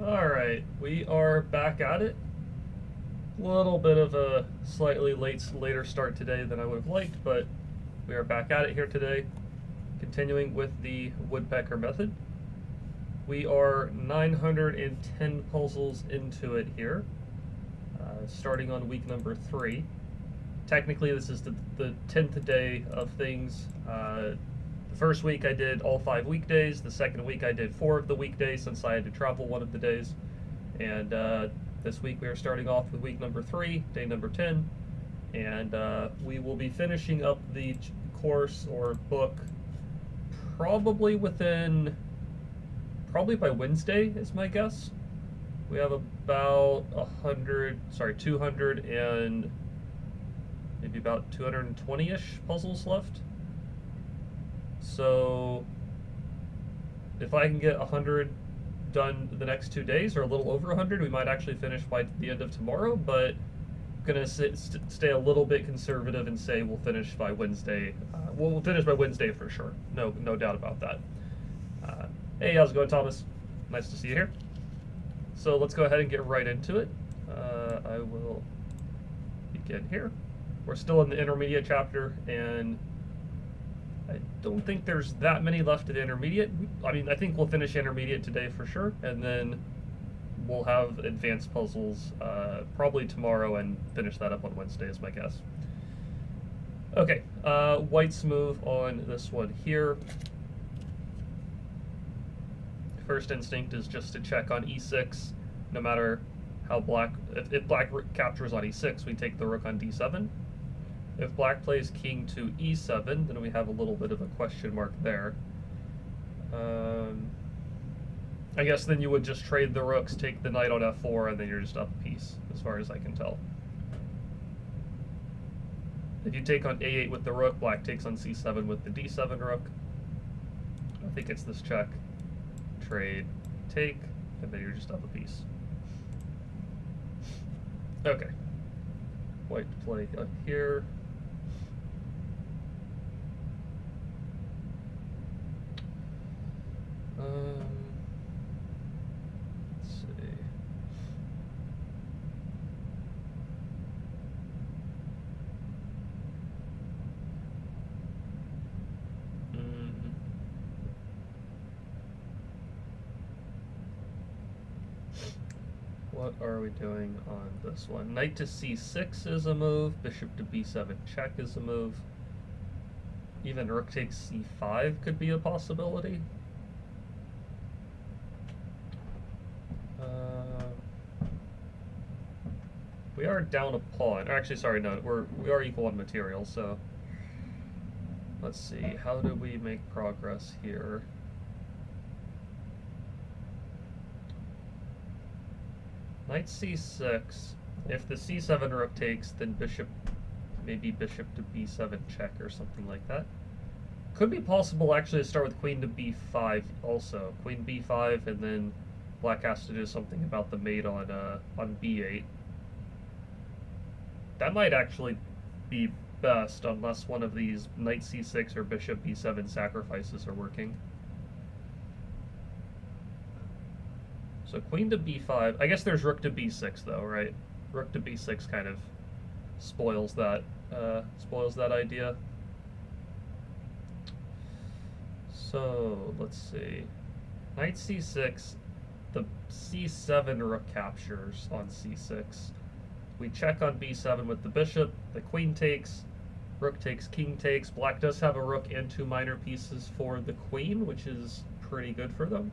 Alright, we are back at it. A little bit of a slightly later start today than I would have liked, but we are back at it here today, continuing with the Woodpecker method. We are 910 puzzles into it here, starting on week number 3. Technically, this is the 10th day of things. The first week I did all 5 weekdays. The second week I did 4 of the weekdays since I had to travel one of the days. And this week we are starting off with week number 3, day number 10. And we will be finishing up the course or book probably by Wednesday is my guess. We have about 200 and maybe about 220-ish puzzles left. So if I can get 100 done the next 2 days, or a little over 100, we might actually finish by the end of tomorrow, but I'm gonna stay a little bit conservative and say we'll finish by Wednesday. We'll finish by Wednesday for sure. No doubt about that. Hey, how's it going, Thomas? Nice to see you here. So let's go ahead and get right into it. I will begin here. We're still in the intermediate chapter, and I don't think there's that many left of the intermediate. I mean, I think we'll finish intermediate today for sure, and then we'll have advanced puzzles probably tomorrow and finish that up on Wednesday is my guess. Okay, White's move on this one here. First instinct is just to check on e6, no matter how black, if black captures on e6, we take the rook on d7. If black plays king to e7, then we have a little bit of a question mark there. I guess then you would just trade the rooks, take the knight on f4, and then you're just up a piece, as far as I can tell. If you take on a8 with the rook, black takes on c7 with the d7 rook. I think it's this check, trade, take, and then you're just up a piece. Okay. White play up here. Let's see. What are we doing on this one? Knight to c6 is a move. Bishop to b7 check is a move. Even rook takes c5 could be a possibility. We are down a pawn. Or actually, sorry, no, we are equal on material. So let's see. How do we make progress here? Knight c6. If the c7 rook takes, then maybe bishop to b7 check or something like that. Could be possible actually to start with queen to b5 also. Queen b5, and then black has to do something about the mate on b8. That might actually be best unless one of these knight c6 or bishop b7 sacrifices are working. So queen to b5. I guess there's rook to b6 though, right? Rook to b6 kind of spoils that idea. So let's see. Knight c6. The c7 rook captures on c6. We check on b7 with the bishop. The queen takes. Rook takes, king takes. Black does have a rook and 2 minor pieces for the queen, which is pretty good for them.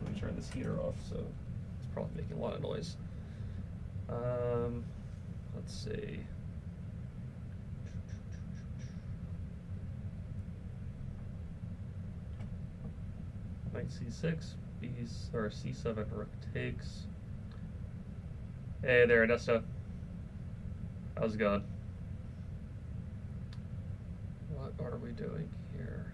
Let me turn this heater off, so it's probably making a lot of noise. Let's see. Knight c6, c7 rook takes. Hey there, Adesto. How's it going? What are we doing here?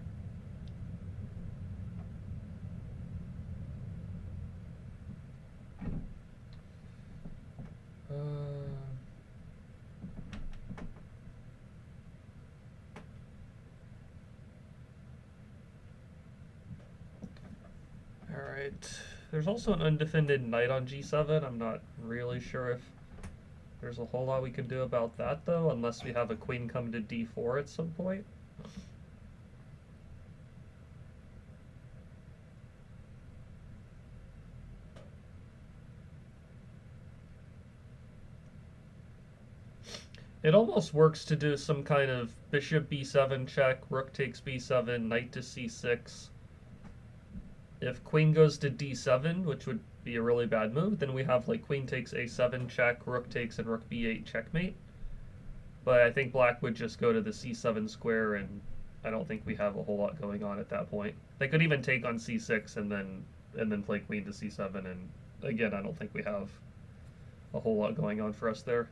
All right. There's also an undefended knight on g7. I'm not really sure if there's a whole lot we can do about that, though, unless we have a queen come to d4 at some point. It almost works to do some kind of bishop b7 check, rook takes b7, knight to c6. If queen goes to d7, which would be a really bad move, then we have like queen takes a7 check, rook takes, and rook b8 checkmate. But I think black would just go to the c7 square, and I don't think we have a whole lot going on at that point. They could even take on c6 and then play queen to c7, and again, I don't think we have a whole lot going on for us there.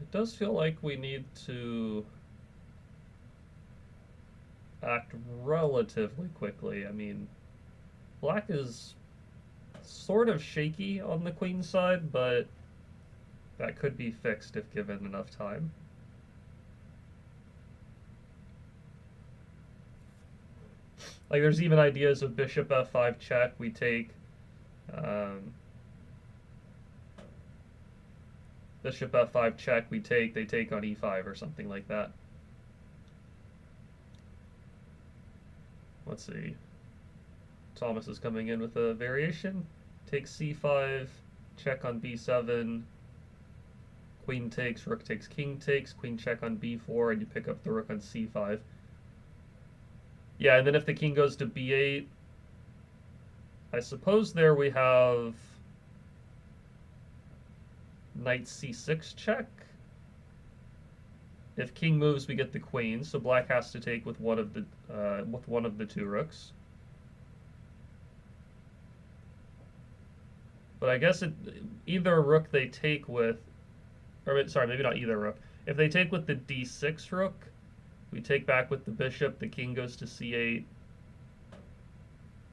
It does feel like we need to act relatively quickly. I mean, black is sort of shaky on the queen side, but that could be fixed if given enough time. Like, there's even ideas of bishop f5 check, we take bishop f5 check, we take, they take on e5 or something like that. Let's see. Thomas is coming in with a variation. Take c5, check on b7, queen takes, rook takes, king takes, queen check on b4, and you pick up the rook on c5. Yeah, and then if the king goes to b8, I suppose there we have knight c6 check. If king moves, we get the queen, so black has to take with one of the two rooks. But I guess either rook they take with, or sorry, maybe not either rook. If they take with the d6 rook, we take back with the bishop, the king goes to c8,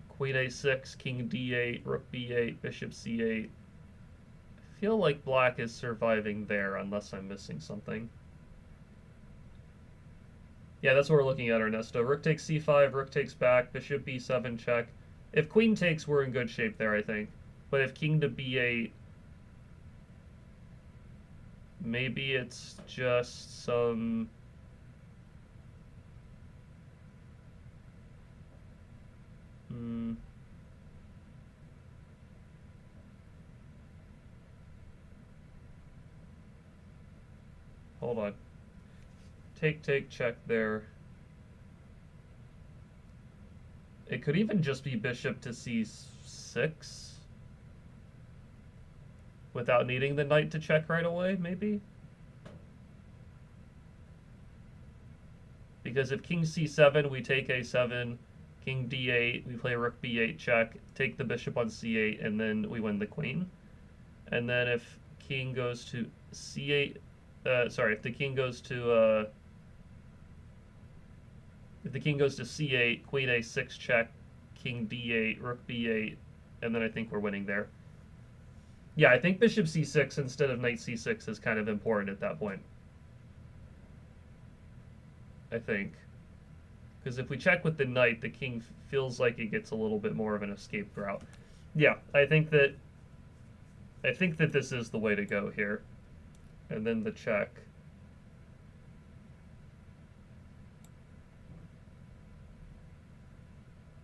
queen a6, king d8, rook b8, bishop c8. I feel like black is surviving there, unless I'm missing something. Yeah, that's what we're looking at, Ernesto. Rook takes c5, rook takes back, bishop b7 check. If queen takes, we're in good shape there, I think. But if king to b8, maybe it's just some... Hold on. Take, check there. It could even just be bishop to c6 without needing the knight to check right away, maybe? Because if king c7, we take a7, king d8, we play rook b8 check, take the bishop on c8, and then we win the queen. And then if king goes to c8, if the king goes to c8, queen a6 check, king d8, rook b8, and then I think we're winning there. Yeah, I think bishop c6 instead of knight c6 is kind of important at that point. I think. Because if we check with the knight, the king feels like it gets a little bit more of an escape route. Yeah, I think that this is the way to go here. And then the check.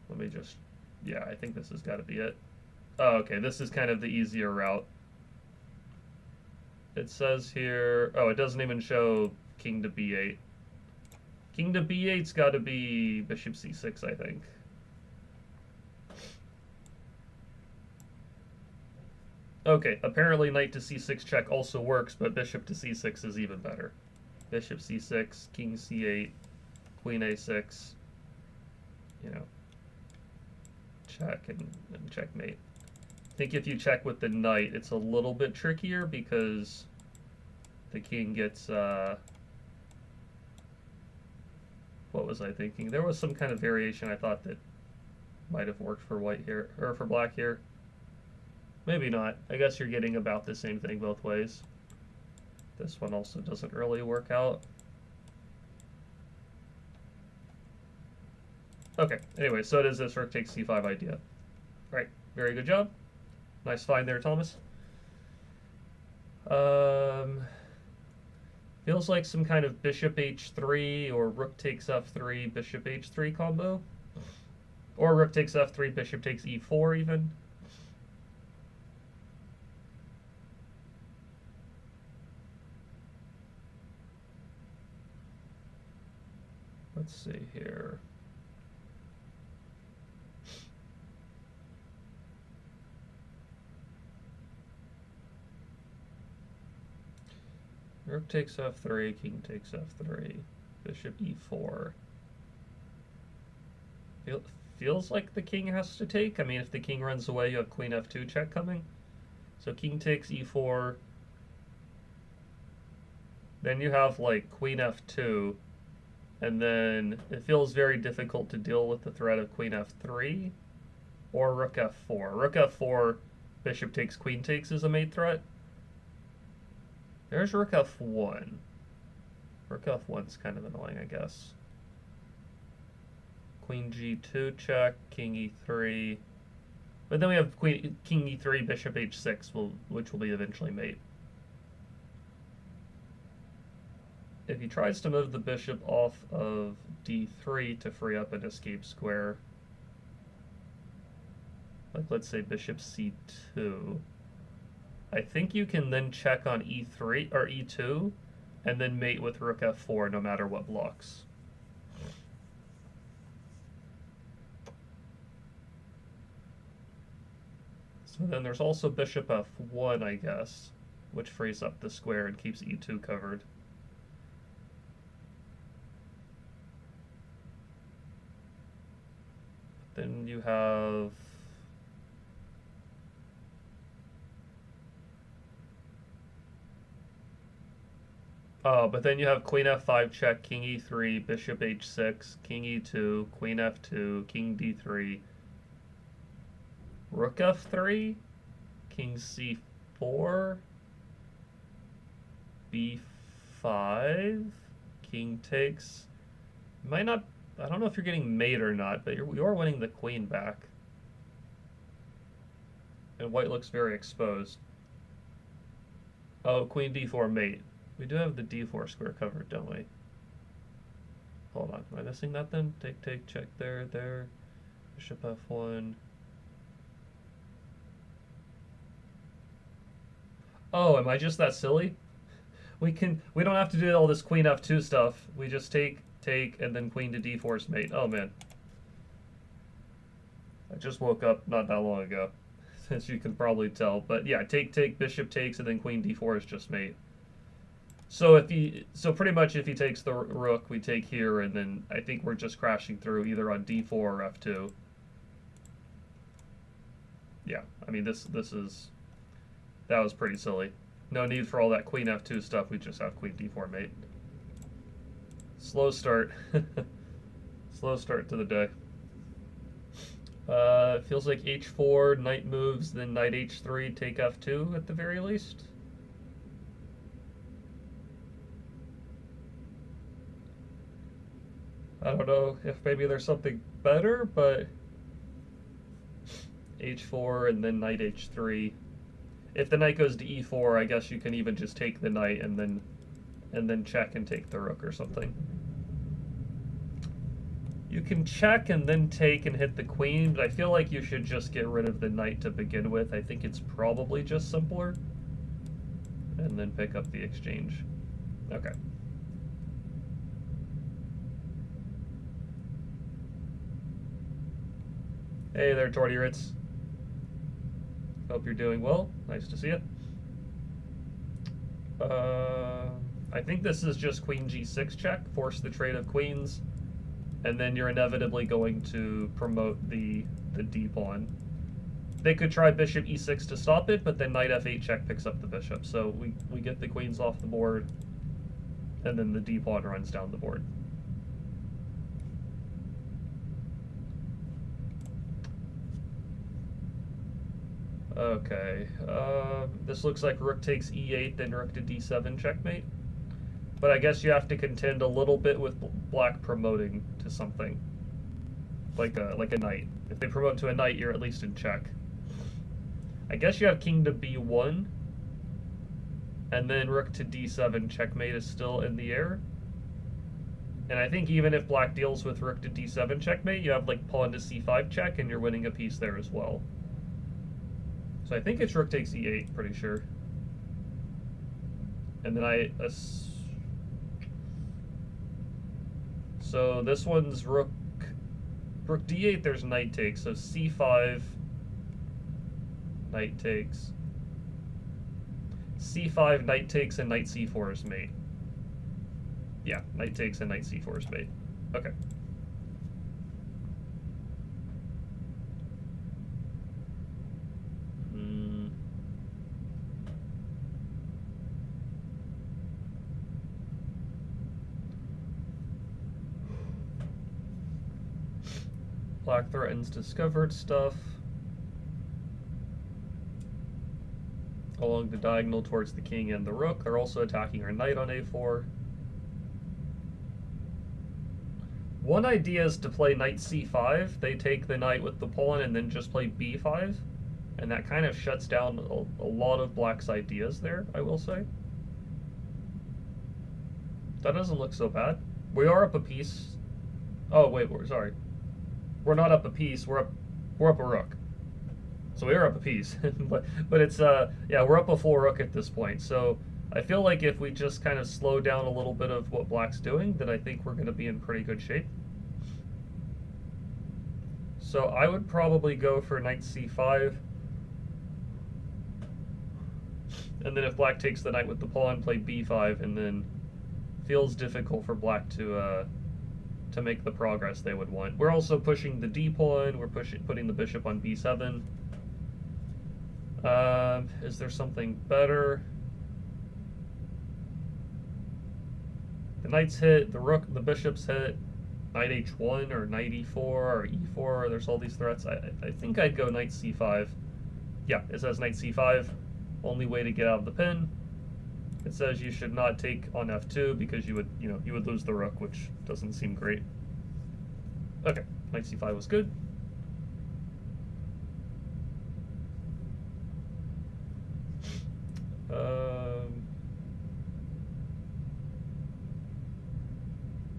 Let me just, yeah, I think this has got to be it. Oh, okay, this is kind of the easier route. It says here, oh, it doesn't even show king to b8. King to b8's got to be bishop c6, I think. Okay, apparently knight to c6 check also works, but bishop to c6 is even better. Bishop c6, king c8, queen a6, you know, check and checkmate. I think if you check with the knight, it's a little bit trickier because the king gets, what was I thinking? There was some kind of variation I thought that might have worked for white here, or for black here. Maybe not. I guess you're getting about the same thing both ways. This one also doesn't really work out. Okay, anyway, so does this rook takes c5 idea. Right, very good job. Nice find there, Thomas. Feels like some kind of bishop h3 or rook takes f3, bishop h3 combo. Or rook takes f3, bishop takes e4 even. Let's see here. Rook takes f3, king takes f3, bishop e4. Feels like the king has to take. I mean, if the king runs away, you have queen f2 check coming. So king takes e4. Then you have like queen f2. And then it feels very difficult to deal with the threat of queen f3 or rook f4. Rook f4, bishop takes, queen takes is a mate threat. There's rook f1. Rook f1's kind of annoying, I guess. Queen g2 check, king e3. But then we have king e3, bishop h6, which will be eventually mate. If he tries to move the bishop off of d3 to free up an escape square, like let's say bishop c2, I think you can then check on e3 or e2 and then mate with rook f4 no matter what blocks. So then there's also bishop f1, I guess, which frees up the square and keeps e2 covered. Then you have but then you have queen f5 check, king e3, bishop h6, king e2, queen f2, king d3, rook f3, king c4, b5, king takes. Might not. I don't know if you're getting mate or not, but you're winning the queen back. And white looks very exposed. Oh, queen d4 mate. We do have the d4 square covered, don't we? Hold on, am I missing that then? Take, check there. Bishop f1. Oh, am I just that silly? We don't have to do all this queen f2 stuff. We just take, and then queen to d4's mate. Oh man. I just woke up not that long ago, as you can probably tell. But yeah, take, bishop takes, and then queen d4 is just mate. So pretty much if he takes the rook, we take here, and then I think we're just crashing through either on d4 or f2. Yeah, I mean that was pretty silly. No need for all that queen f2 stuff. We just have queen d4 mate. Slow start. Slow start to the day. Feels like h4, knight moves, then knight h3, take f2 at the very least. I don't know if maybe there's something better, but h4 and then knight h3. If the knight goes to e4, I guess you can even just take the knight and then check and take the rook or something. You can check and then take and hit the queen, but I feel like you should just get rid of the knight to begin with. I think it's probably just simpler. And then pick up the exchange. Okay. Hey there, Torty Ritz. Hope you're doing well. Nice to see you. I think this is just queen g6 check, force the trade of queens, and then you're inevitably going to promote the d pawn. They could try bishop e6 to stop it, but then knight f8 check picks up the bishop. So we get the queens off the board, and then the d pawn runs down the board. Okay, this looks like rook takes e8, then rook to d7 checkmate. But I guess you have to contend a little bit with black promoting to something. like a knight. If they promote to a knight, you're at least in check. I guess you have king to b1, and then rook to d7 checkmate is still in the air. And I think even if black deals with rook to d7 checkmate, you have like pawn to c5 check, and you're winning a piece there as well. So I think it's rook takes e8, pretty sure. And then so this one's rook d8, there's knight takes, so c5, knight takes. c5, knight takes, and knight c4 is mate. Yeah, knight takes and knight c4 is mate. Okay. Black threatens discovered stuff along the diagonal towards the king and the rook. They're also attacking our knight on a4. One idea is to play knight c5. They take the knight with the pawn and then just play b5. And that kind of shuts down a lot of black's ideas there, I will say. That doesn't look so bad. We are up a piece. Oh, wait, sorry. We're not up a piece, we're up a rook. So we are up a piece. but it's, yeah, we're up a full rook at this point. So I feel like if we just kind of slow down a little bit of what black's doing, then I think we're going to be in pretty good shape. So I would probably go for knight c5. And then if black takes the knight with the pawn, play b5, and then feels difficult for black to make the progress they would want. We're also pushing the d pawn. We're putting the bishop on b7. Is there something better? The knight's hit, the rook, the bishop's hit, knight h1 or knight e4 or e4. There's all these threats. I think I'd go knight c5. Yeah, it says knight c5. Only way to get out of the pin. It says you should not take on f2 because you would lose the rook, which doesn't seem great. Okay, knight c5 was good.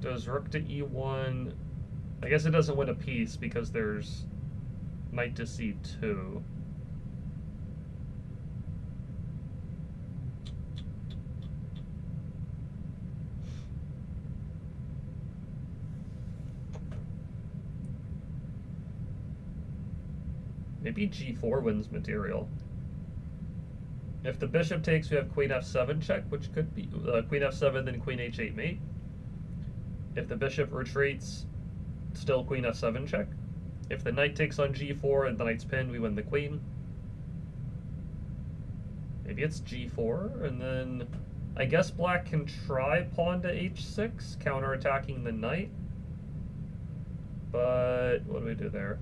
Does rook to e1? I guess it doesn't win a piece because there's knight to c2. Maybe g4 wins material. If the bishop takes, we have queen f7 check, which could be queen f7, then queen h8 mate. If the bishop retreats, still queen f7 check. If the knight takes on g4 and the knight's pinned, we win the queen. Maybe it's g4, and then I guess black can try pawn to h6, counterattacking the knight. But what do we do there?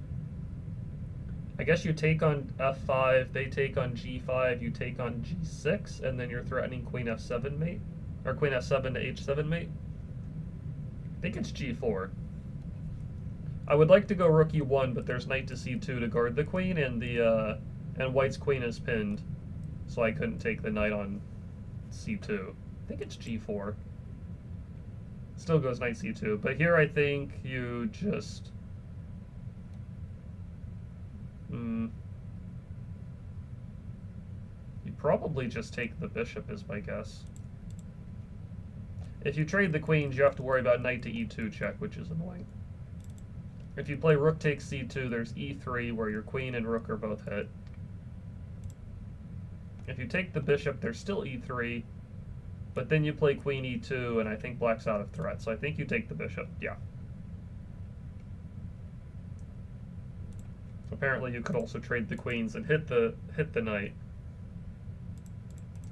I guess you take on f5, they take on g5, you take on g6, and then you're threatening queen f7 mate, or queen f7 to h7 mate. I think it's g4. I would like to go rook e1, but there's knight to c2 to guard the queen, and and white's queen is pinned, so I couldn't take the knight on c2. I think it's g4. Still goes knight c2, but here I think you just... you probably just take the bishop is my guess. If you trade the queens, you have to worry about knight to e2 check, which is annoying. If you play rook takes c2, there's e3, where your queen and rook are both hit. If you take the bishop, there's still e3, but then you play queen e2, and I think black's out of threat, so I think you take the bishop, yeah. Apparently you could also trade the queens and hit the knight.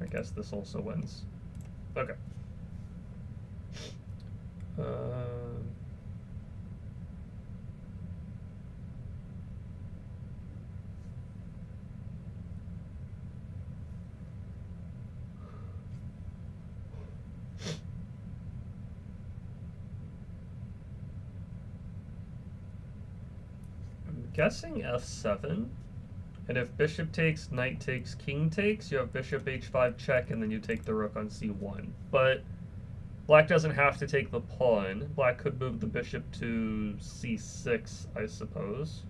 I guess this also wins. Okay. guessing f7. And if bishop takes, knight takes, king takes, you have bishop h5 check, and then you take the rook on c1. But black doesn't have to take the pawn. Black could move the bishop to c6, I suppose.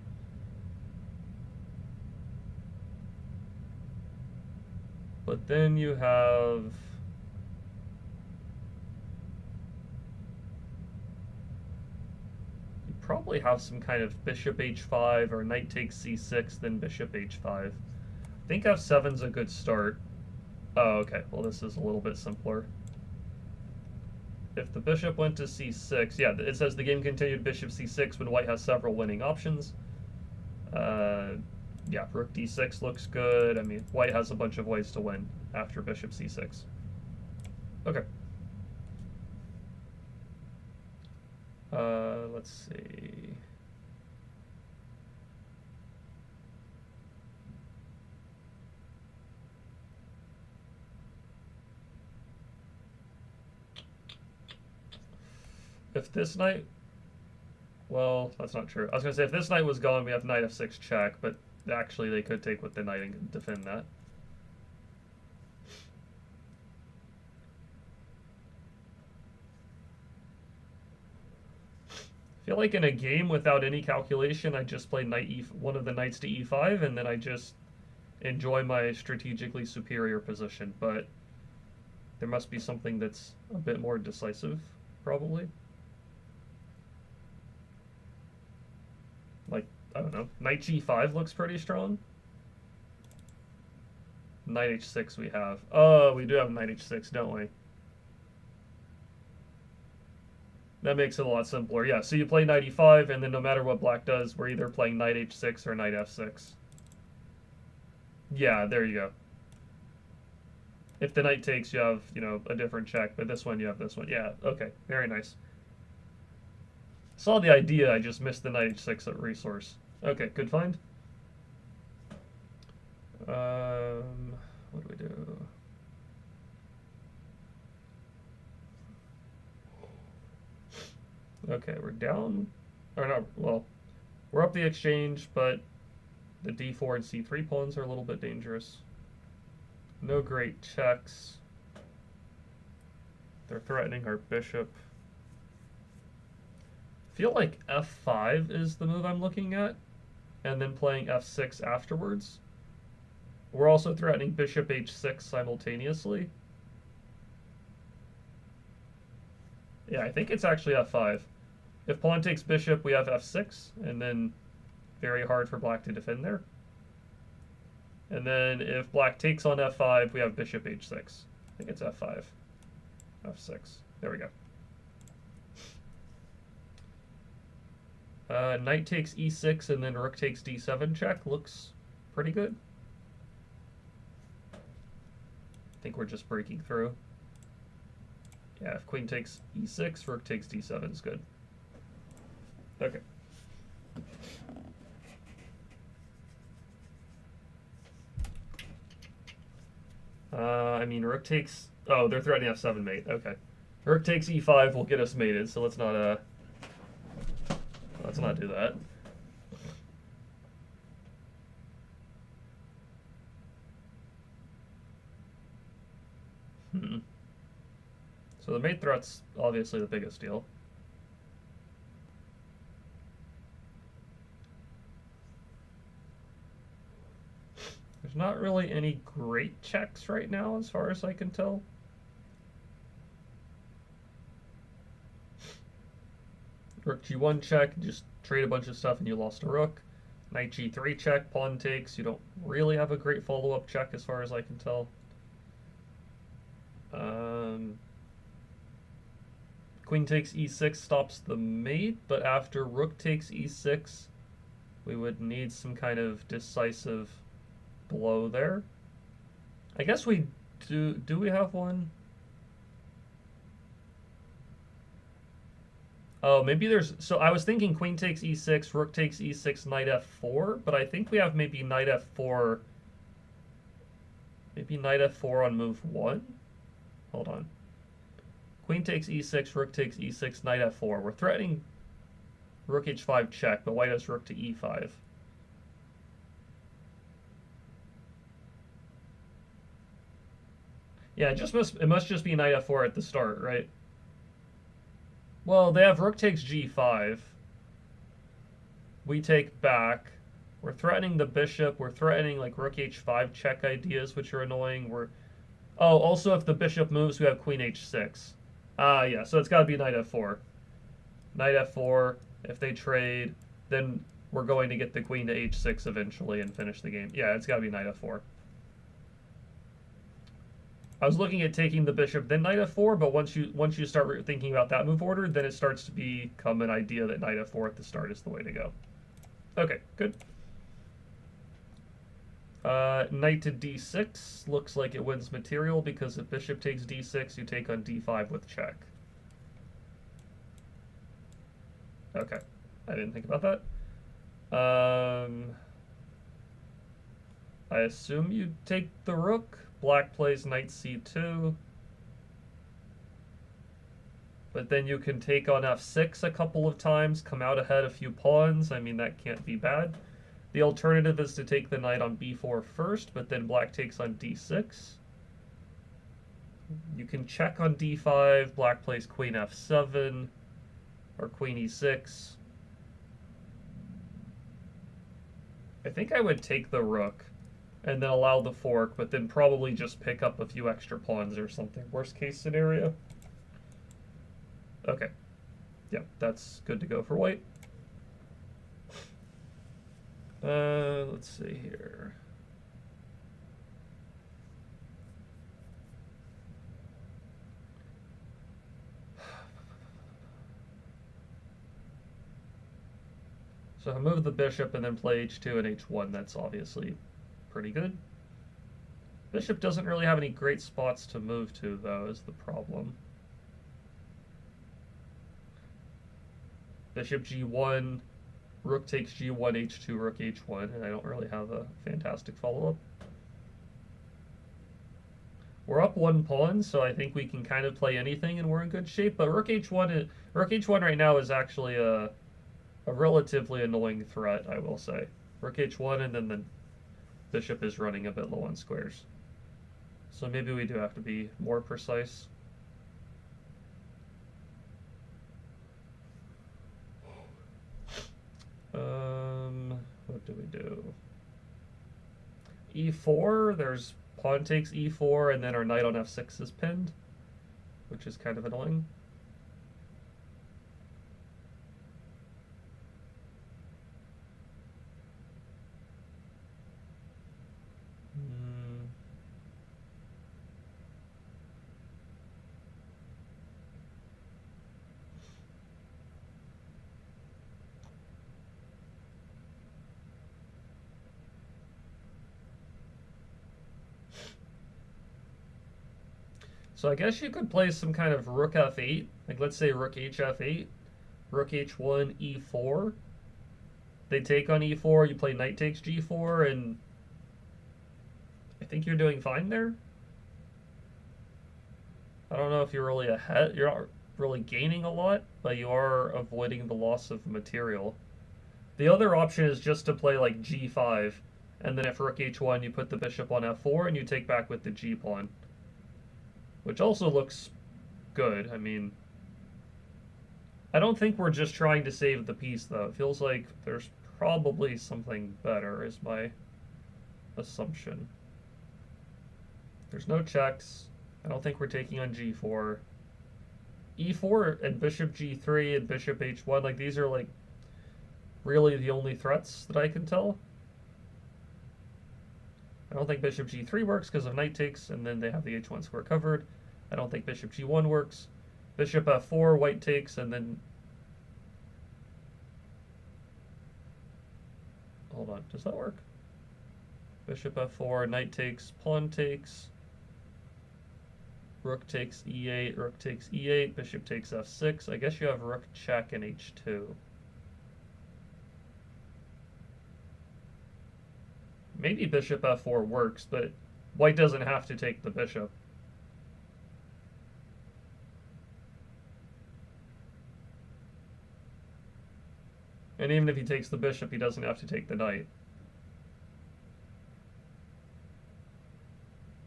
But then you have... probably have some kind of bishop h5 or knight takes c6, then bishop h5. I think f7's a good start. Oh, okay. Well, this is a little bit simpler. If the bishop went to c6, yeah, it says the game continued bishop c6 when white has several winning options. Yeah, rook d6 looks good. I mean, white has a bunch of ways to win after bishop c6. Okay. Let's see. If this knight, well, that's not true. I was going to say, if this knight was gone, we have knight f6 check, but actually they could take with the knight and defend that. I feel like in a game without any calculation, I just play one of the knights to e5, and then I just enjoy my strategically superior position. But there must be something that's a bit more decisive, probably. Like, I don't know, knight g5 looks pretty strong. Knight h6 we have. Oh, we do have knight h6, don't we? That makes it a lot simpler. Yeah, so you play knight e5, and then no matter what black does, we're either playing knight h6 or knight f6. Yeah, there you go. If the knight takes, you have, you know, a different check, but this one, you have this one. Yeah, okay, very nice. Saw the idea, I just missed the knight h6 resource. Okay, good find. What do we do? Okay, we're down, or no, well, we're up the exchange, but the d4 and c3 pawns are a little bit dangerous. No great checks. They're threatening our bishop. I feel like f5 is the move I'm looking at, and then playing f6 afterwards. We're also threatening bishop h6 simultaneously. Yeah, I think it's actually f5. If pawn takes bishop, we have f6, and then very hard for black to defend there. And then if black takes on f5, we have bishop h6. I think it's f5. f6. There we go. Knight takes e6, and then rook takes d7 check. Looks pretty good. I think we're just breaking through. Yeah, if queen takes e6, rook takes d7 is good. Okay. I mean, rook takes... Oh, they're threatening f7 mate. Okay. Rook takes e5 will get us mated, so let's not do that. So the mate threat's obviously the biggest deal. There's not really any great checks right now, as far as I can tell. Rook g1 check, just trade a bunch of stuff and you lost a rook. Knight g3 check, pawn takes. You don't really have a great follow-up check, as far as I can tell. Queen takes e6 stops the mate, but after rook takes e6, we would need some kind of decisive blow there. I guess we do. Do we have one? Oh, maybe there's... So I was thinking queen takes e6, rook takes e6, knight f4, but I think we have maybe knight f4... Maybe knight f4 on move 1? Hold on. Queen takes e6, rook takes e6, knight f4. We're threatening rook h5 check, but white has rook to e5. Yeah, it must just be knight f4 at the start, right? Well, they have rook takes g5. We take back. We're threatening the bishop. We're threatening like rook h5 check ideas, which are annoying. Oh, also if the bishop moves, we have queen h6. Yeah, so it's got to be knight f4. Knight f4. If they trade, then we're going to get the queen to h6 eventually and finish the game. Yeah, it's got to be knight f4. I was looking at taking the bishop, then knight f4, but once you start thinking about that move order, then it starts to become an idea that knight f4 at the start is the way to go. Okay, good. Knight to d6 looks like it wins material because if bishop takes d6, you take on d5 with check. Okay, I didn't think about that. I assume you take the rook. Black plays knight c2. But then you can take on f6 a couple of times, come out ahead a few pawns. I mean, that can't be bad. The alternative is to take the knight on b4 first, but then black takes on d6. You can check on d5. Black plays queen f7 or queen e6. I think I would take the rook and then allow the fork, but then probably just pick up a few extra pawns or something. Worst case scenario. Okay. Yeah, that's good to go for white. Let's see here. So I move the bishop and then play h2 and h1. That's obviously pretty good. Bishop doesn't really have any great spots to move to, though, is the problem. Bishop g1, rook takes g1, h2, rook h1, and I don't really have a fantastic follow-up. We're up one pawn, so I think we can kind of play anything and we're in good shape, but rook h1 right now is actually a relatively annoying threat, I will say. Rook h1 and then the bishop is running a bit low on squares. So maybe we do have to be more precise. What do we do? e4, there's pawn takes e4 and then our knight on f6 is pinned, which is kind of annoying. So I guess you could play some kind of rook f8, like let's say rook hf8, rook h1, e4. They take on e4, you play knight takes g4, and I think you're doing fine there. I don't know if you're really ahead, you're not really gaining a lot, but you are avoiding the loss of material. The other option is just to play like g5, and then if rook h1, you put the bishop on f4, and you take back with the g pawn. Which also looks good. I mean, I don't think we're just trying to save the piece, though. It feels like there's probably something better, is my assumption. There's no checks. I don't think we're taking on g4. e4 and bishop g3 and bishop h1, like these are like really the only threats that I can tell. I don't think bishop g3 works because of knight takes, and then they have the h1 square covered. I don't think bishop g1 works. Bishop f4, white takes, and then... Hold on, does that work? Bishop f4, knight takes, pawn takes. Rook takes e8, rook takes e8, bishop takes f6. I guess you have rook check and h2. Maybe bishop f4 works, but white doesn't have to take the bishop. And even if he takes the bishop, he doesn't have to take the knight.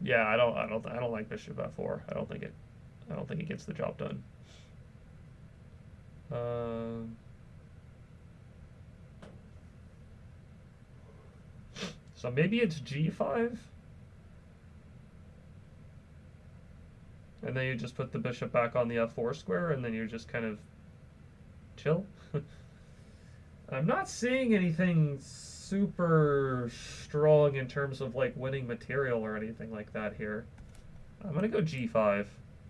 Yeah, I don't like bishop f4. I don't think it gets the job done. So maybe it's g5? And then you just put the bishop back on the f4 square, and then you're just kind of chill. I'm not seeing anything super strong in terms of like winning material or anything like that here. I'm gonna go g5.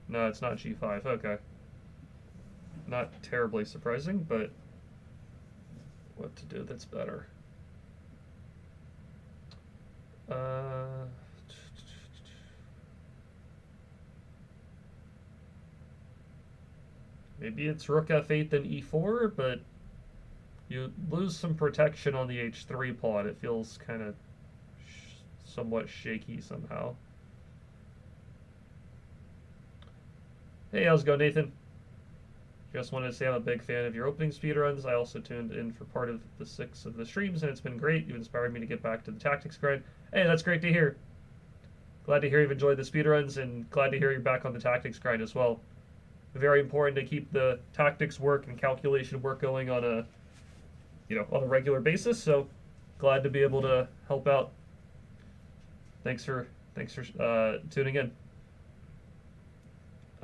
No, it's not g5. Okay. Not terribly surprising, but what to do that's better. Maybe it's rook f8 then e4, but you lose some protection on the h3 pawn. It feels kind of somewhat shaky somehow. Hey, how's it going, Nathan? Just wanted to say I'm a big fan of your opening speedruns. I also tuned in for part of the 6 of the streams, and it's been great. You inspired me to get back to the tactics grind. Hey, that's great to hear. Glad to hear you've enjoyed the speedruns, and glad to hear you're back on the tactics grind as well. Very important to keep the tactics work and calculation work going on a, on a regular basis. So glad to be able to help out. Thanks for tuning in.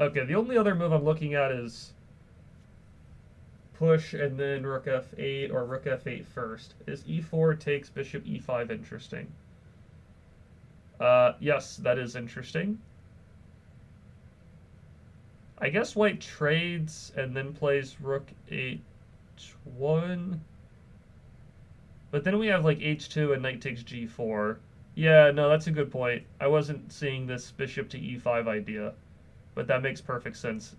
Okay, the only other move I'm looking at is push and then rook f8 or rook f8 first. Is e4 takes bishop e5 interesting? Yes, that is interesting. I guess white trades and then plays rook h1. But then we have like h2 and knight takes g4. Yeah, no, that's a good point. I wasn't seeing this bishop to e5 idea, but that makes perfect sense.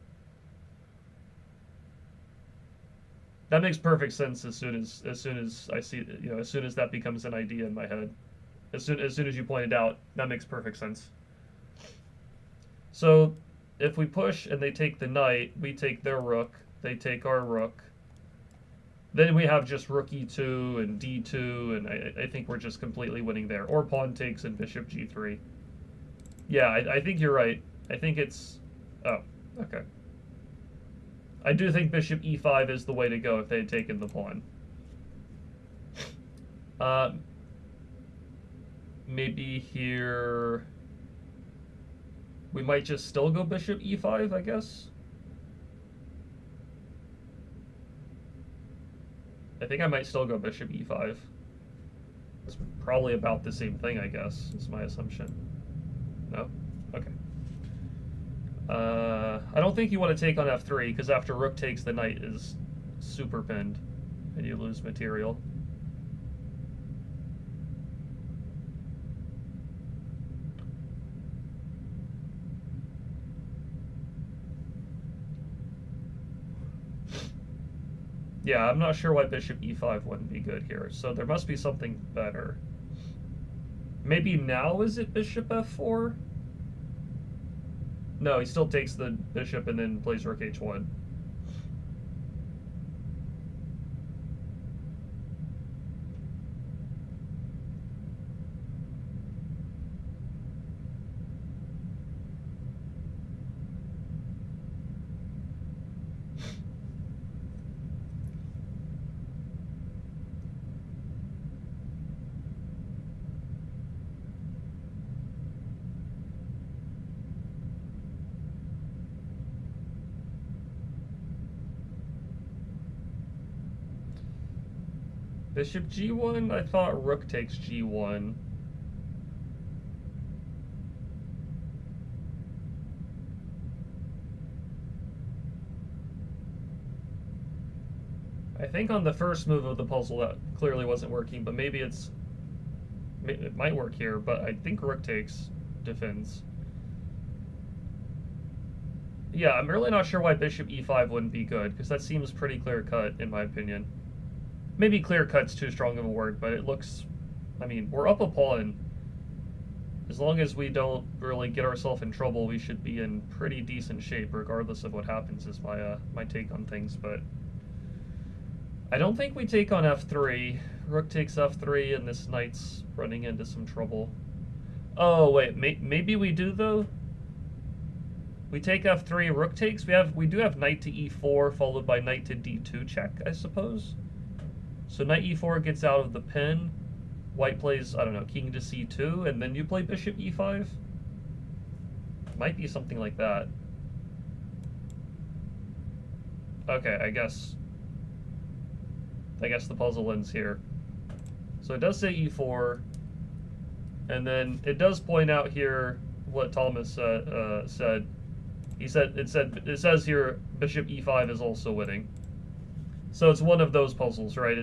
That makes perfect sense as soon as I see, as soon as that becomes an idea in my head. As soon as you pointed out, that makes perfect sense. So if we push and they take the knight, we take their rook, they take our rook. Then we have just rook e2 and d2, and I think we're just completely winning there. Or pawn takes and bishop g3. Yeah, I think you're right. I think it's... Oh, okay. I do think bishop e5 is the way to go if they had taken the pawn. Maybe here... We might just still go bishop e5, I guess. I think I might still go bishop e5. It's probably about the same thing, I guess, is my assumption. No? Okay. I don't think you want to take on f3, because after rook takes, the knight is super pinned, and you lose material. Yeah, I'm not sure why bishop e5 wouldn't be good here, so there must be something better. Maybe now is it bishop f4? No, he still takes the bishop and then plays rook h1. Bishop g1? I thought rook takes g1. I think on the first move of the puzzle that clearly wasn't working, but maybe it might work here, but I think rook takes defends. Yeah, I'm really not sure why bishop e5 wouldn't be good, because that seems pretty clear-cut, in my opinion. Maybe clear-cut's too strong of a word, but it looks... I mean, we're up a pawn. As long as we don't really get ourselves in trouble, we should be in pretty decent shape, regardless of what happens, is my take on things, but... I don't think we take on f3. Rook takes f3, and this knight's running into some trouble. Oh wait, maybe we do though. We take f3, rook takes. We do have knight to e4 followed by knight to d2 check, I suppose. So knight e4 gets out of the pin. White plays, I don't know, king to c2, and then you play bishop e5. Might be something like that. Okay, I guess the puzzle ends here. So it does say e4, and then it does point out here what Thomas said. It says here bishop e5 is also winning. So it's one of those puzzles, right?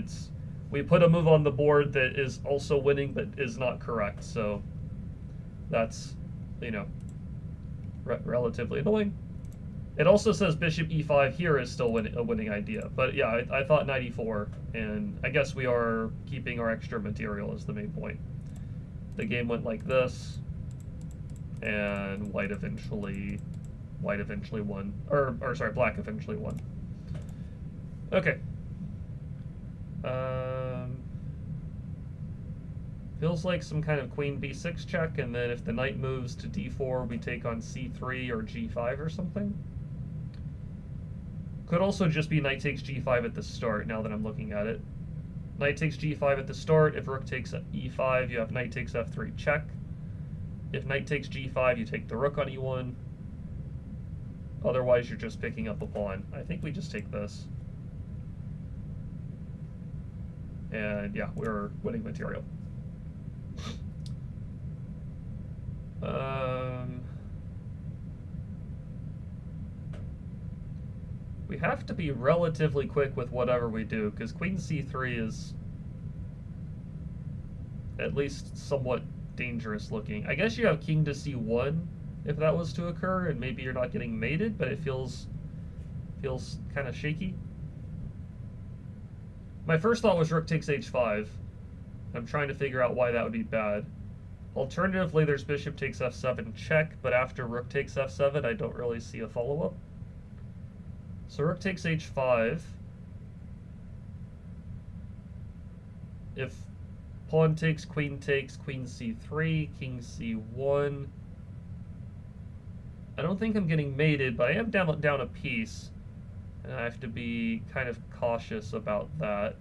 We put a move on the board that is also winning but is not correct. So that's, you know, relatively annoying. It also says bishop e5 here is still a winning idea. But yeah, I thought knight e4, and I guess we are keeping our extra material as the main point. The game went like this, and white eventually won. Or sorry, black eventually won. Okay. Feels like some kind of queen b6 check, and then if the knight moves to d4, we take on c3 or g5 or something. Could also just be knight takes g5 at the start, now that I'm looking at it. Knight takes g5 at the start. If rook takes e5, you have knight takes f3 check. If knight takes g5, you take the rook on e1. Otherwise, you're just picking up a pawn. I think we just take this. And yeah, we're winning material. We have to be relatively quick with whatever we do, because queen c3 is at least somewhat dangerous looking. I guess you have king to c1 if that was to occur, and maybe you're not getting mated, but it feels kind of shaky. My first thought was rook takes h5. I'm trying to figure out why that would be bad. Alternatively, there's bishop takes f7 check, but after rook takes f7, I don't really see a follow-up. So rook takes h5. If pawn takes, queen c3, king c1. I don't think I'm getting mated, but I am down a piece, and I have to be kind of cautious about that.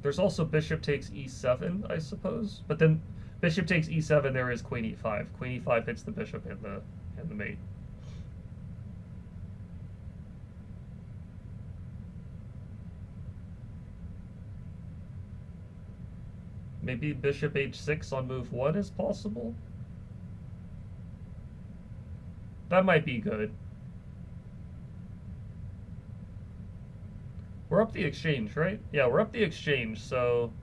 There's also bishop takes e7, I suppose, but then bishop takes e7. There is queen e5. Queen e5 hits the bishop and the mate. Maybe bishop h6 on move 1 is possible. That might be good. We're up the exchange, right? Yeah, we're up the exchange, so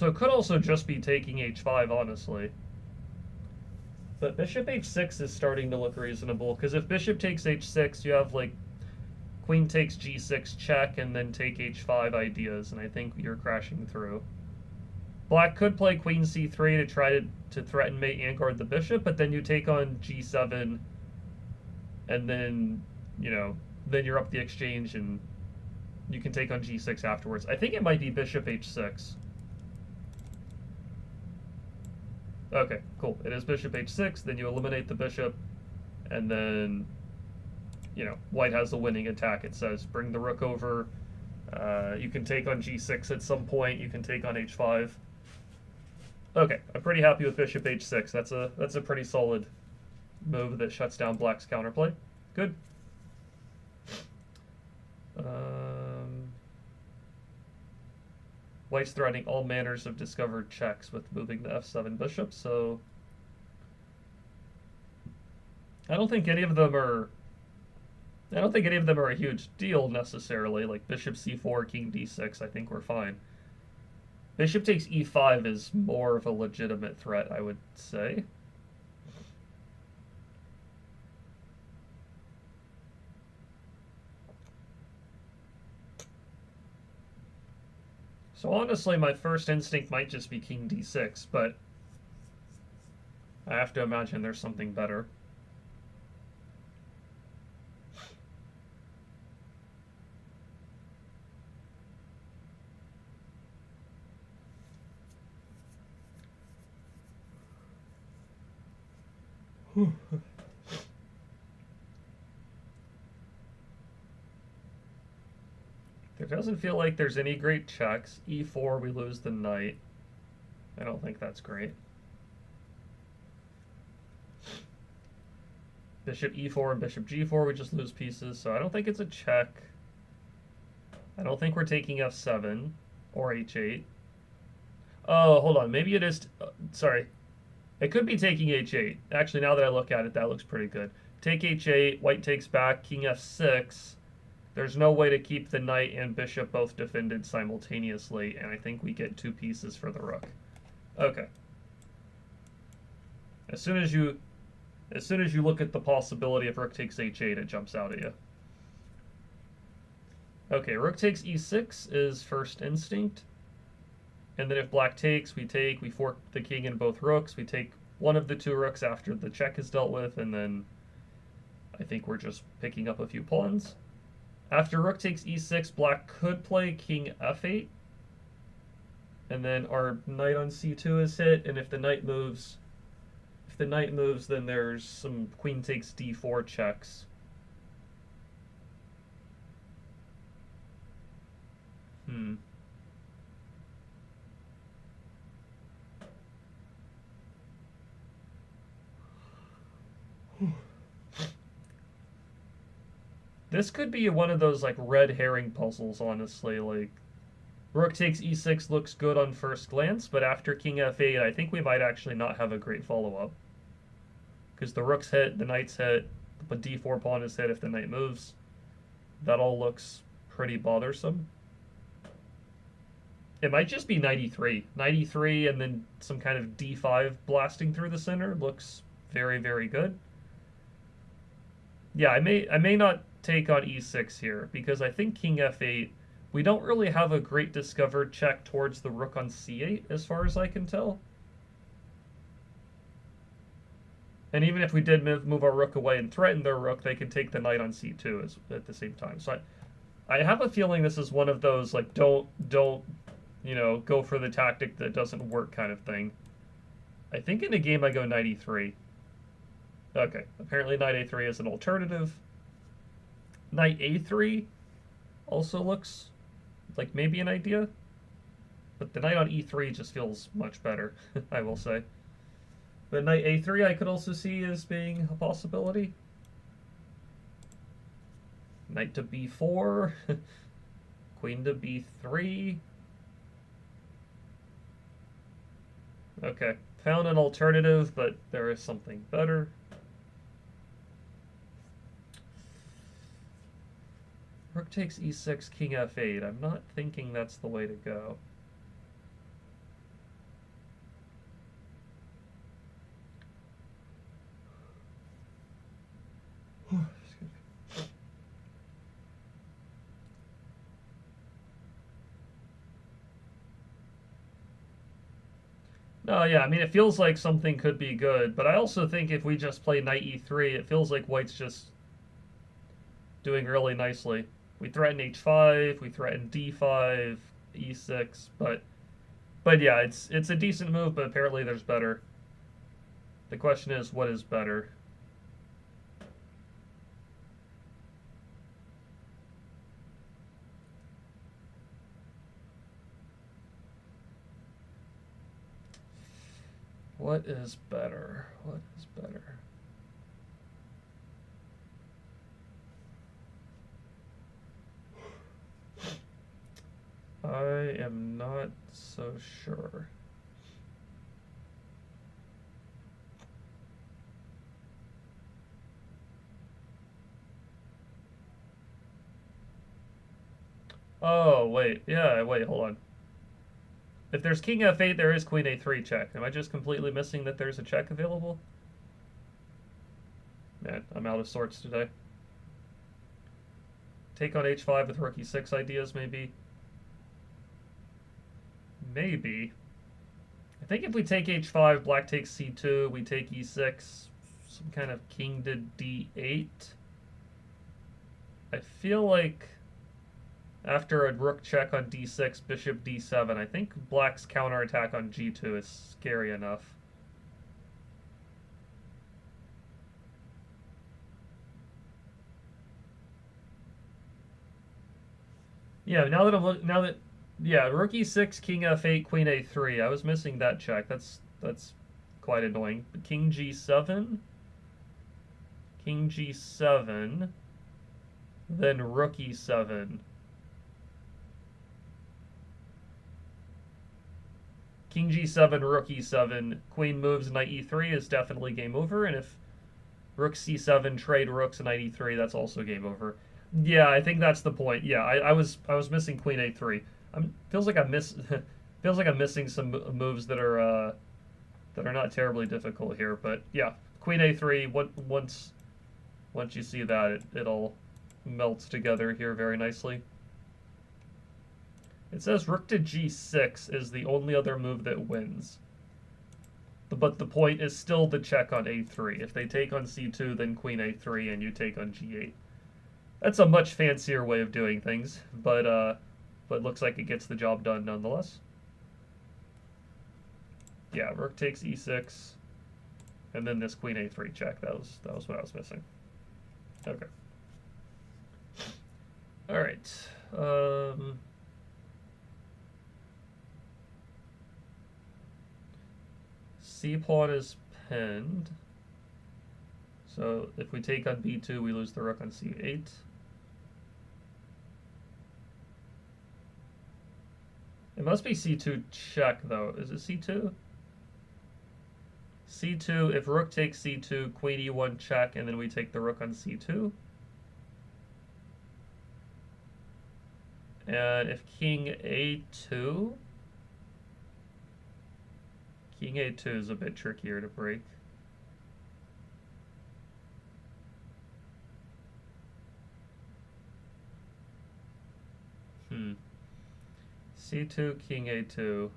it could also just be taking h5, honestly. But bishop h6 is starting to look reasonable, because if bishop takes h6, you have, like, queen takes g6 check, and then take h5 ideas, and I think you're crashing through. Black could play queen c3 to try to threaten mate and guard the bishop, but then you take on g7, and then, you know, then you're up the exchange, and you can take on g6 afterwards. I think it might be bishop h6. Okay, cool. It is bishop h6, then you eliminate the bishop, and then, you know, white has the winning attack. It says bring the rook over. You can take on g6 at some point. You can take on h5. Okay, I'm pretty happy with bishop h6. That's a pretty solid move that shuts down black's counterplay. Good. White's threatening all manners of discovered checks with moving the f7 bishop, so I don't think any of them are a huge deal necessarily. Like bishop c4, king d6, I think we're fine. Bishop takes e5 is more of a legitimate threat, I would say. So honestly, my first instinct might just be king d6, but I have to imagine there's something better. There doesn't feel like there's any great checks. E4, we lose the knight. I don't think that's great. Bishop e4 and bishop g4, we just lose pieces, so I don't think it's a check. I don't think we're taking f7 or h8. Oh, hold on. Maybe it is... sorry. It could be taking h8. Actually, now that I look at it, that looks pretty good. Take h8, white takes back, king f6. There's no way to keep the knight and bishop both defended simultaneously, and I think we get 2 pieces for the rook. Okay. As soon as you look at the possibility of rook takes h8, it jumps out at you. Okay, rook takes e6 is first instinct. And then if black takes, we fork the king and both rooks. We take one of the 2 rooks after the check is dealt with, and then I think we're just picking up a few pawns. After rook takes e6, black could play king f8. And then our knight on c2 is hit, and if the knight moves, then there's some queen takes d4 checks. This could be one of those like red herring puzzles, honestly. Like, rook takes e6 looks good on first glance, but after king f8, I think we might actually not have a great follow-up. Because the rook's hit, the knight's hit, the d4 pawn is hit if the knight moves. That all looks pretty bothersome. It might just be knight e3. Knight e3 and then some kind of d5 blasting through the center looks very, very good. Yeah, I may not take on e6 here, because I think king f8, we don't really have a great discovered check towards the rook on c8, as far as I can tell. And even if we did move our rook away and threaten their rook, they could take the knight on c2 at the same time. So I have a feeling this is one of those, like, don't you know, go for the tactic that doesn't work kind of thing. I think in a game I go knight e3. Okay, apparently knight a3 is an alternative. Knight a3 also looks like maybe an idea, but the knight on e3 just feels much better, I will say. But knight a3 I could also see as being a possibility. Knight to b4, queen to b3. Okay, found an alternative, but there is something better. Rook takes e6, king f8. I'm not thinking that's the way to go. No, yeah, I mean, it feels like something could be good, but I also think if we just play knight e3, it feels like white's just doing really nicely. We threaten h5, we threaten d5, e6, but yeah, it's a decent move, but apparently there's better. The question is, what is better? What is better? What is better? I am not so sure. Oh, wait. Yeah, wait, hold on. If there's king f8, there is queen a3 check. Am I just completely missing that there's a check available? Man, I'm out of sorts today. Take on h5 with rook e6 ideas, maybe. Maybe. think if we take h5, black takes c2, we take e6, some kind of king to d8. I feel like after a rook check on d6, bishop d7, I think black's counterattack on g2 is scary enough. Yeah, now that I'm looking, yeah, rook e6, king f8, queen a3. I was missing that check. That's quite annoying. But king g7, then rook e7. King g7, rook e7, queen moves, knight e3 is definitely game over, and if rook c7, trade rooks, knight e3, that's also game over. Yeah, I think that's the point. Yeah, I was missing queen a3. Feels like I'm missing some moves that are not terribly difficult here. But yeah, queen a3. Once you see that, it all melts together here very nicely. It says rook to g6 is the only other move that wins. But the point is still the check on a3. If they take on c2, then queen a3, and you take on g8. That's a much fancier way of doing things, but looks like it gets the job done nonetheless. Yeah, rook takes e6, and then this queen a3 check. That was what I was missing. Okay. All right. C pawn is pinned. So if we take on b2, we lose the rook on c8. It must be c2 check, though. Is it c2? c2, if rook takes c2, queen e1 check, and then we take the rook on c2. And if king a2... King a2 is a bit trickier to break. c2, king a2.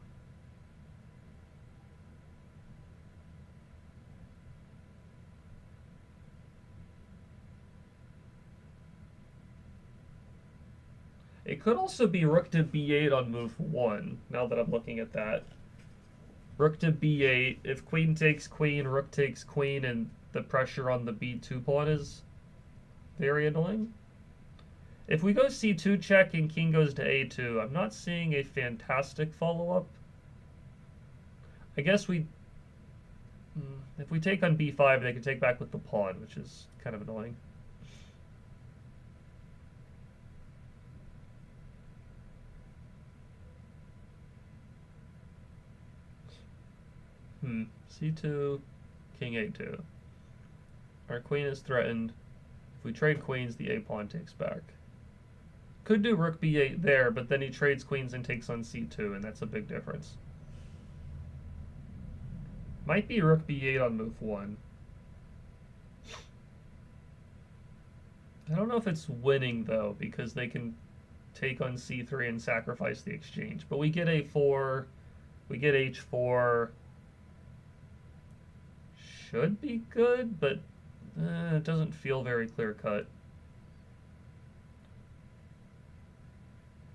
It could also be rook to b8 on move 1, now that I'm looking at that. Rook to b8, if queen takes queen, rook takes queen, and the pressure on the b2 pawn is very annoying. If we go c2 check and king goes to a2, I'm not seeing a fantastic follow-up. I guess if we take on b5, they can take back with the pawn, which is kind of annoying. C2, king a2. Our queen is threatened. If we trade queens, the a pawn takes back. Could do rook b8 there, but then he trades queens and takes on c2, and that's a big difference. Might be rook b8 on move 1. I don't know if it's winning, though, because they can take on c3 and sacrifice the exchange. But we get a4, we get h4. Should be good, but it doesn't feel very clear-cut.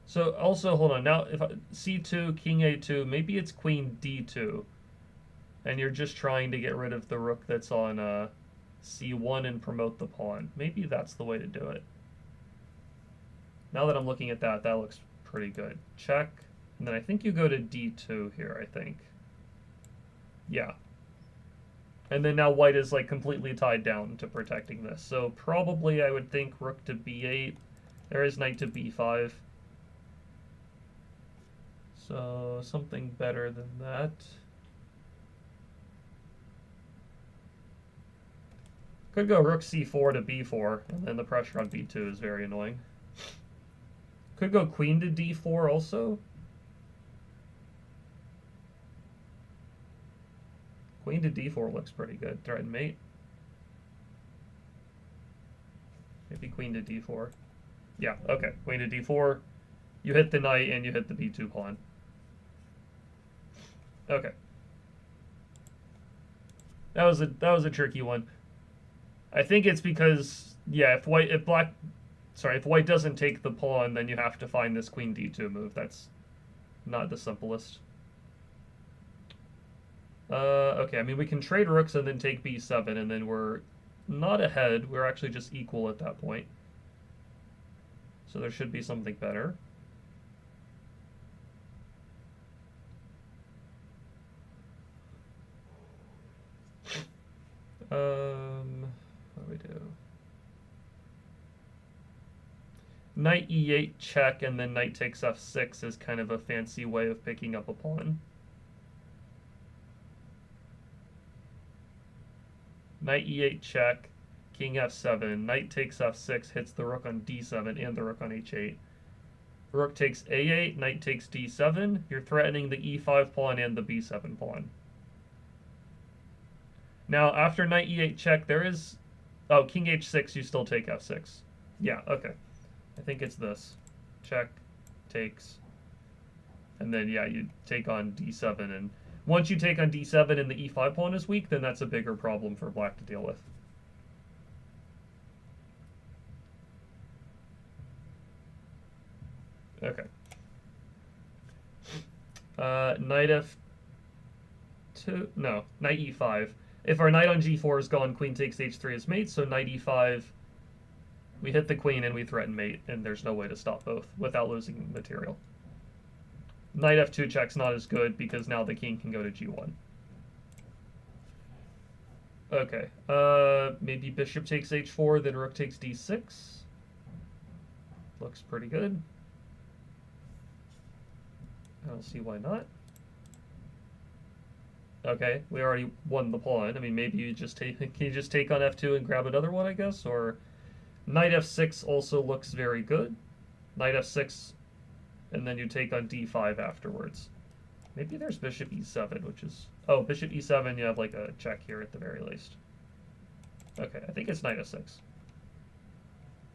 So also, hold on, now if c2, king a2, maybe it's queen d2, and you're just trying to get rid of the rook that's on c1 and promote the pawn. Maybe that's the way to do it. Now that I'm looking at that, that looks pretty good. Check, and then I think you go to d2 here, I think. Yeah. And then now white is like completely tied down to protecting this. So probably I would think rook to b8. There is knight to b5. So something better than that. Could go rook c4 to b4, and then the pressure on b2 is very annoying. Could go queen to d4 also. Queen to d4 looks pretty good. Threaten mate. Maybe queen to d4. Yeah, okay. Queen to d4. You hit the knight and you hit the b2 pawn. Okay. That was a tricky one. I think it's because, yeah, if white doesn't take the pawn, then you have to find this queen d2 move. That's not the simplest. Okay, I mean, we can trade rooks and then take b7, and then we're not ahead. We're actually just equal at that point. So there should be something better. What do we do? Knight e8 check, and then knight takes f6 is kind of a fancy way of picking up a pawn. Knight e8 check, king f7, knight takes f6, hits the rook on d7 and the rook on h8. Rook takes a8, knight takes d7. You're threatening the e5 pawn and the b7 pawn. Now, after knight e8 check, there is... Oh, king h6, you still take f6. Yeah, okay. I think it's this. Check, takes, and then, yeah, you take on d7. And once you take on d7 and the e5 pawn is weak, then that's a bigger problem for black to deal with. Okay. Knight f2... No, knight e5. If our knight on g4 is gone, queen takes h3 as mate, so knight e5, we hit the queen and we threaten mate, and there's no way to stop both without losing material. Knight f2 check's not as good because now the king can go to g1. Okay, maybe bishop takes h4, then rook takes d6. Looks pretty good. I don't see why not. Okay, we already won the pawn. I mean, maybe you just take... Can you just take on f2 and grab another one, I guess? Or knight f6 also looks very good. Knight f6, and then you take on d5 afterwards. Maybe there's bishop e7, which is... Oh, bishop e7, you have like a check here at the very least. Okay, I think it's knight f6.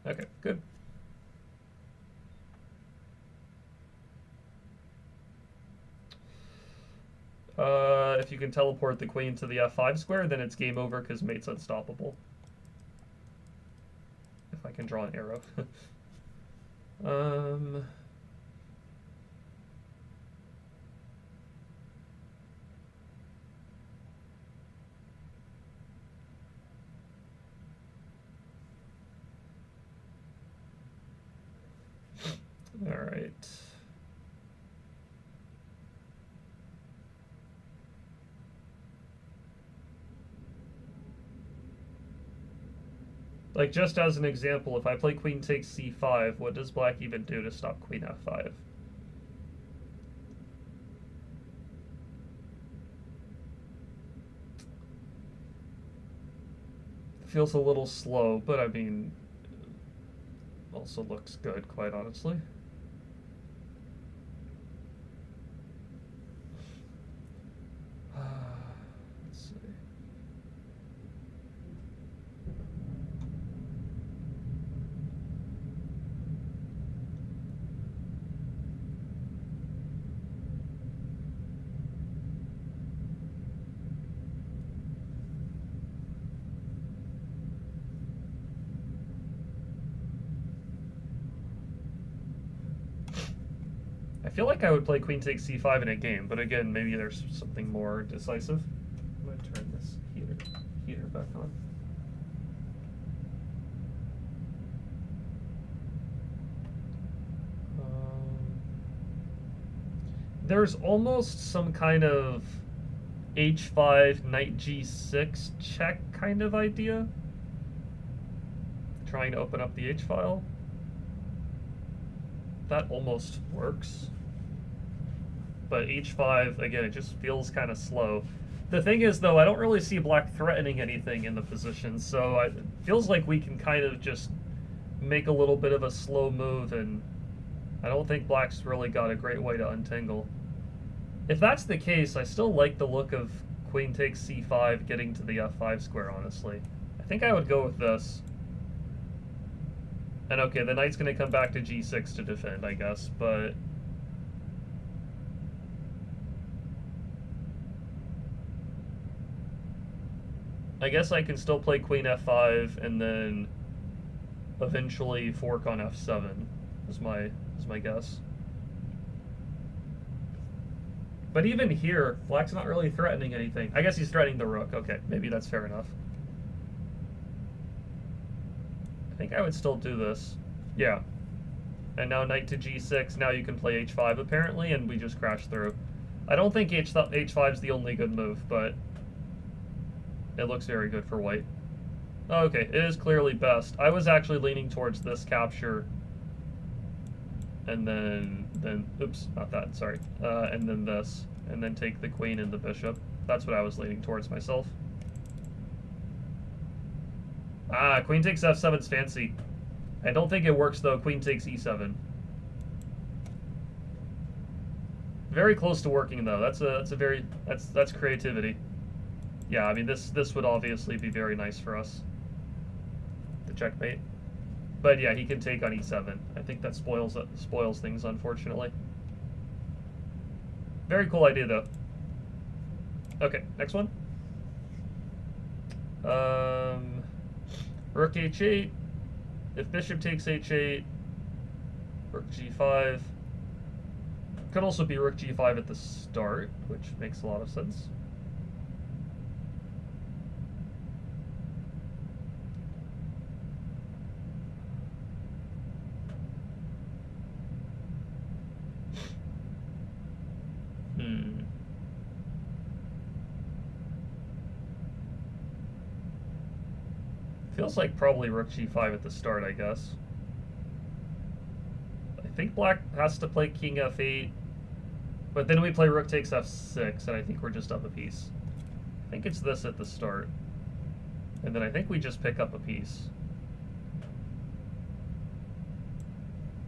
Okay, good. If you can teleport the queen to the f5 square, then it's game over because mate's unstoppable. If I can draw an arrow. All right. Like, just as an example, if I play queen takes c5, what does black even do to stop queen f5? Feels a little slow, but I mean, also looks good, quite honestly. Let's see. I feel like I would play queen takes c5 in a game, but again, maybe there's something more decisive. I'm going to turn this heater back on. There's almost some kind of h5, knight g6 check kind of idea. Trying to open up the h-file. That almost works. But h5, again, it just feels kind of slow. The thing is, though, I don't really see black threatening anything in the position, so it feels like we can kind of just make a little bit of a slow move, and I don't think black's really got a great way to untangle. If that's the case, I still like the look of queen takes c5 getting to the f5 square, honestly. I think I would go with this. And okay, the knight's going to come back to g6 to defend, I guess, but... I guess I can still play queen f5 and then eventually fork on f7 is my guess. But even here, black's not really threatening anything. I guess he's threatening the rook. Okay, maybe that's fair enough. I think I would still do this. Yeah. And now knight to g6. Now you can play h5 apparently, and we just crash through. I don't think h5 is the only good move, but it looks very good for white. Okay, it is clearly best. I was actually leaning towards this capture, and then oops, not that, sorry. And then this, and then take the queen and the bishop. That's what I was leaning towards myself. Ah, queen takes f7's fancy. I don't think it works though. Queen takes e7. Very close to working though. That's creativity. Yeah, I mean this would obviously be very nice for us. The checkmate. But yeah, he can take on e7. I think that spoils things, unfortunately. Very cool idea though. Okay, next one. Rook h8. If bishop takes h8, rook g5. Could also be rook g5 at the start, which makes a lot of sense. Feels like probably rook g5 at the start, I guess. I think black has to play king f8, but then we play rook takes f6, and I think we're just up a piece. I think it's this at the start, and then I think we just pick up a piece.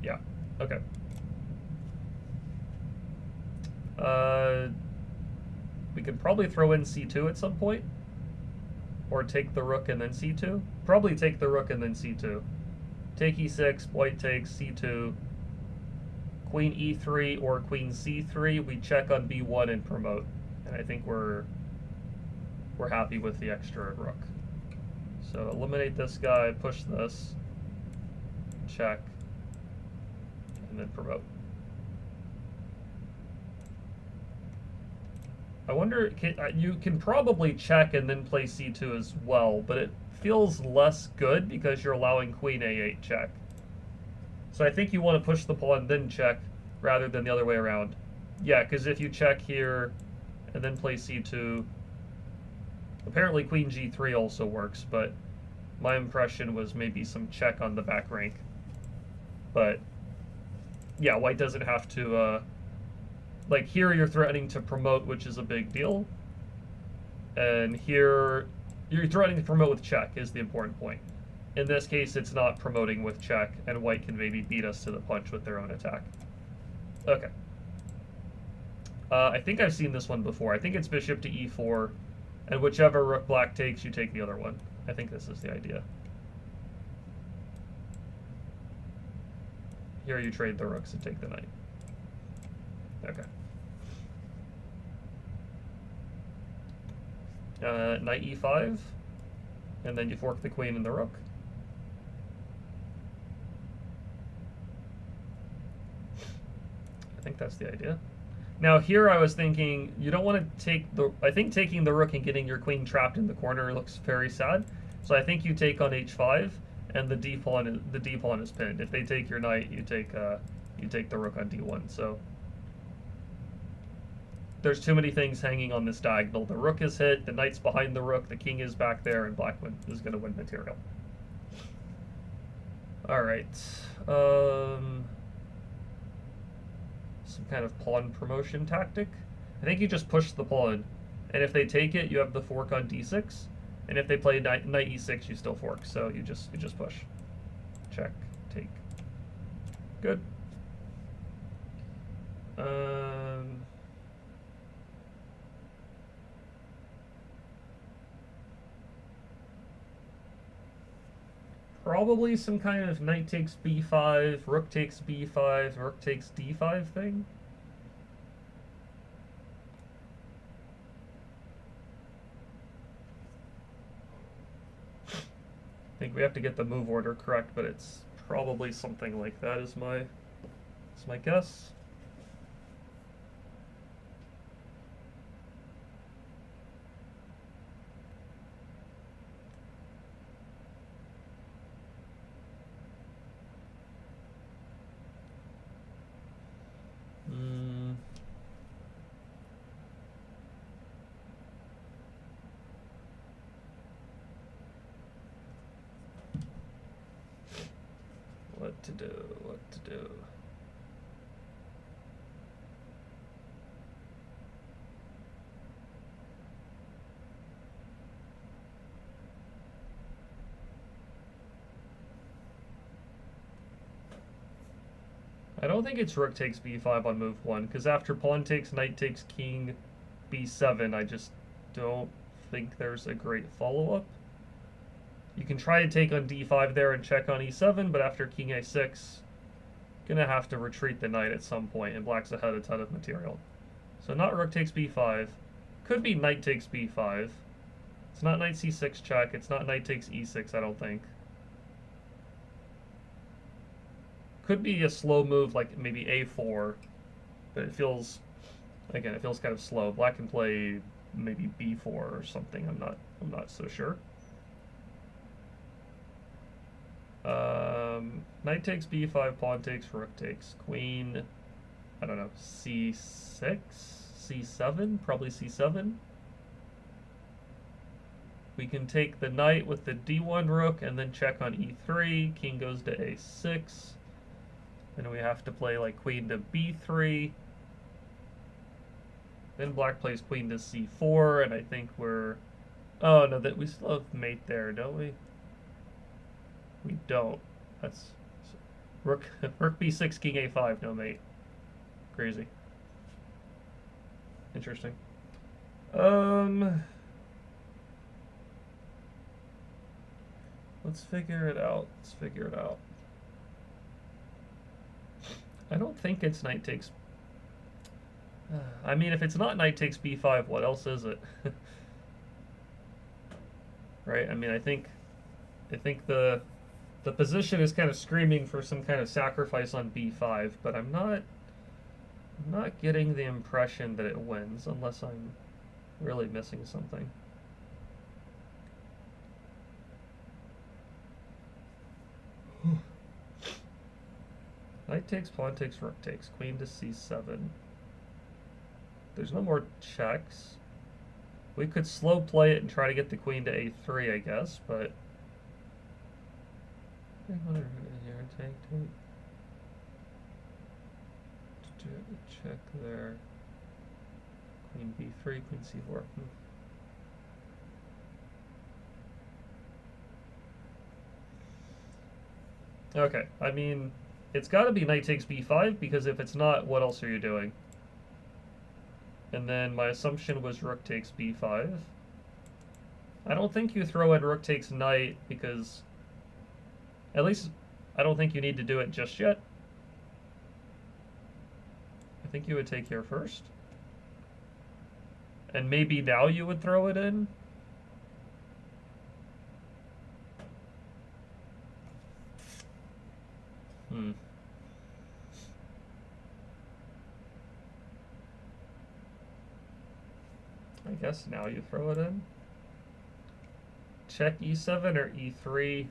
Yeah, okay. We could probably throw in c2 at some point. Or take the rook and then c2? Probably take the rook and then c2. Take e6, white takes c2. Queen e3 or queen c3. We check on b1 and promote. And I think we're happy with the extra rook. So eliminate this guy, push this, check, and then promote. I wonder, you can probably check and then play c2 as well, but it feels less good because you're allowing queen a8 check. So I think you want to push the pawn then check rather than the other way around. Yeah, because if you check here and then play c2, apparently queen g3 also works, but my impression was maybe some check on the back rank. But yeah, white doesn't have to... like here you're threatening to promote, which is a big deal. And here you're threatening to promote with check is the important point. In this case, it's not promoting with check, and white can maybe beat us to the punch with their own attack. Okay. I think I've seen this one before. I think it's bishop to e4, and whichever rook black takes, you take the other one. I think this is the idea. Here you trade the rooks and take the knight. Okay. Knight e5, and then you fork the queen and the rook. I think that's the idea. Now here I was thinking, you don't want to take the... I think taking the rook and getting your queen trapped in the corner looks very sad. So I think you take on h5, and the d pawn is pinned. If they take your knight, you take the rook on d1. So there's too many things hanging on this diagonal. The rook is hit, the knight's behind the rook, the king is back there, and black is going to win material. All right. Some kind of pawn promotion tactic. I think you just push the pawn, and if they take it, you have the fork on d6, and if they play knight e6, you still fork. So you just push. Check, take. Good. Probably some kind of knight takes b5, rook takes b5, rook takes d5 thing. think we have to get the move order correct, but it's probably something like that is my guess. What to do, what to do. I don't think it's rook takes b5 on move 1, because after pawn takes, knight takes king b7, I just don't think there's a great follow-up. You can try to take on d5 there and check on e7, but after king a6, gonna have to retreat the knight at some point, and black's ahead a ton of material. So not rook takes b5. Could be knight takes b5. It's not knight c6 check. It's not knight takes e6, I don't think. Could be a slow move like maybe a4, but it feels, again, it feels kind of slow. Black can play maybe b4 or something. I'm not so sure. Knight takes b5, pawn takes, rook takes, queen, I don't know, c6, c7, probably c7. We can take the knight with the d1 rook and then check on e3, king goes to a6, then we have to play like queen to b3, then black plays queen to c4, and I think we're, oh no, that we still have mate there, don't we? We don't. That's rook b6, king a5, no mate. Crazy. Interesting. Let's figure it out. Let's figure it out. I don't think it's knight takes. I mean, if it's not knight takes b5, what else is it? Right? I mean, I think the position is kind of screaming for some kind of sacrifice on b5, but I'm not getting the impression that it wins unless I'm really missing something. Knight takes, pawn takes, rook takes, queen to c7. There's no more checks. We could slow play it and try to get the queen to a3, I guess, but check there. Queen b3, queen c4. Okay, I mean, it's got to be knight takes b5, because if it's not, what else are you doing? And then my assumption was rook takes b5. I don't think you throw in rook takes knight, because at least I don't think you need to do it just yet. I think you would take here first. And maybe now you would throw it in. I guess now you throw it in. Check e7 or e3.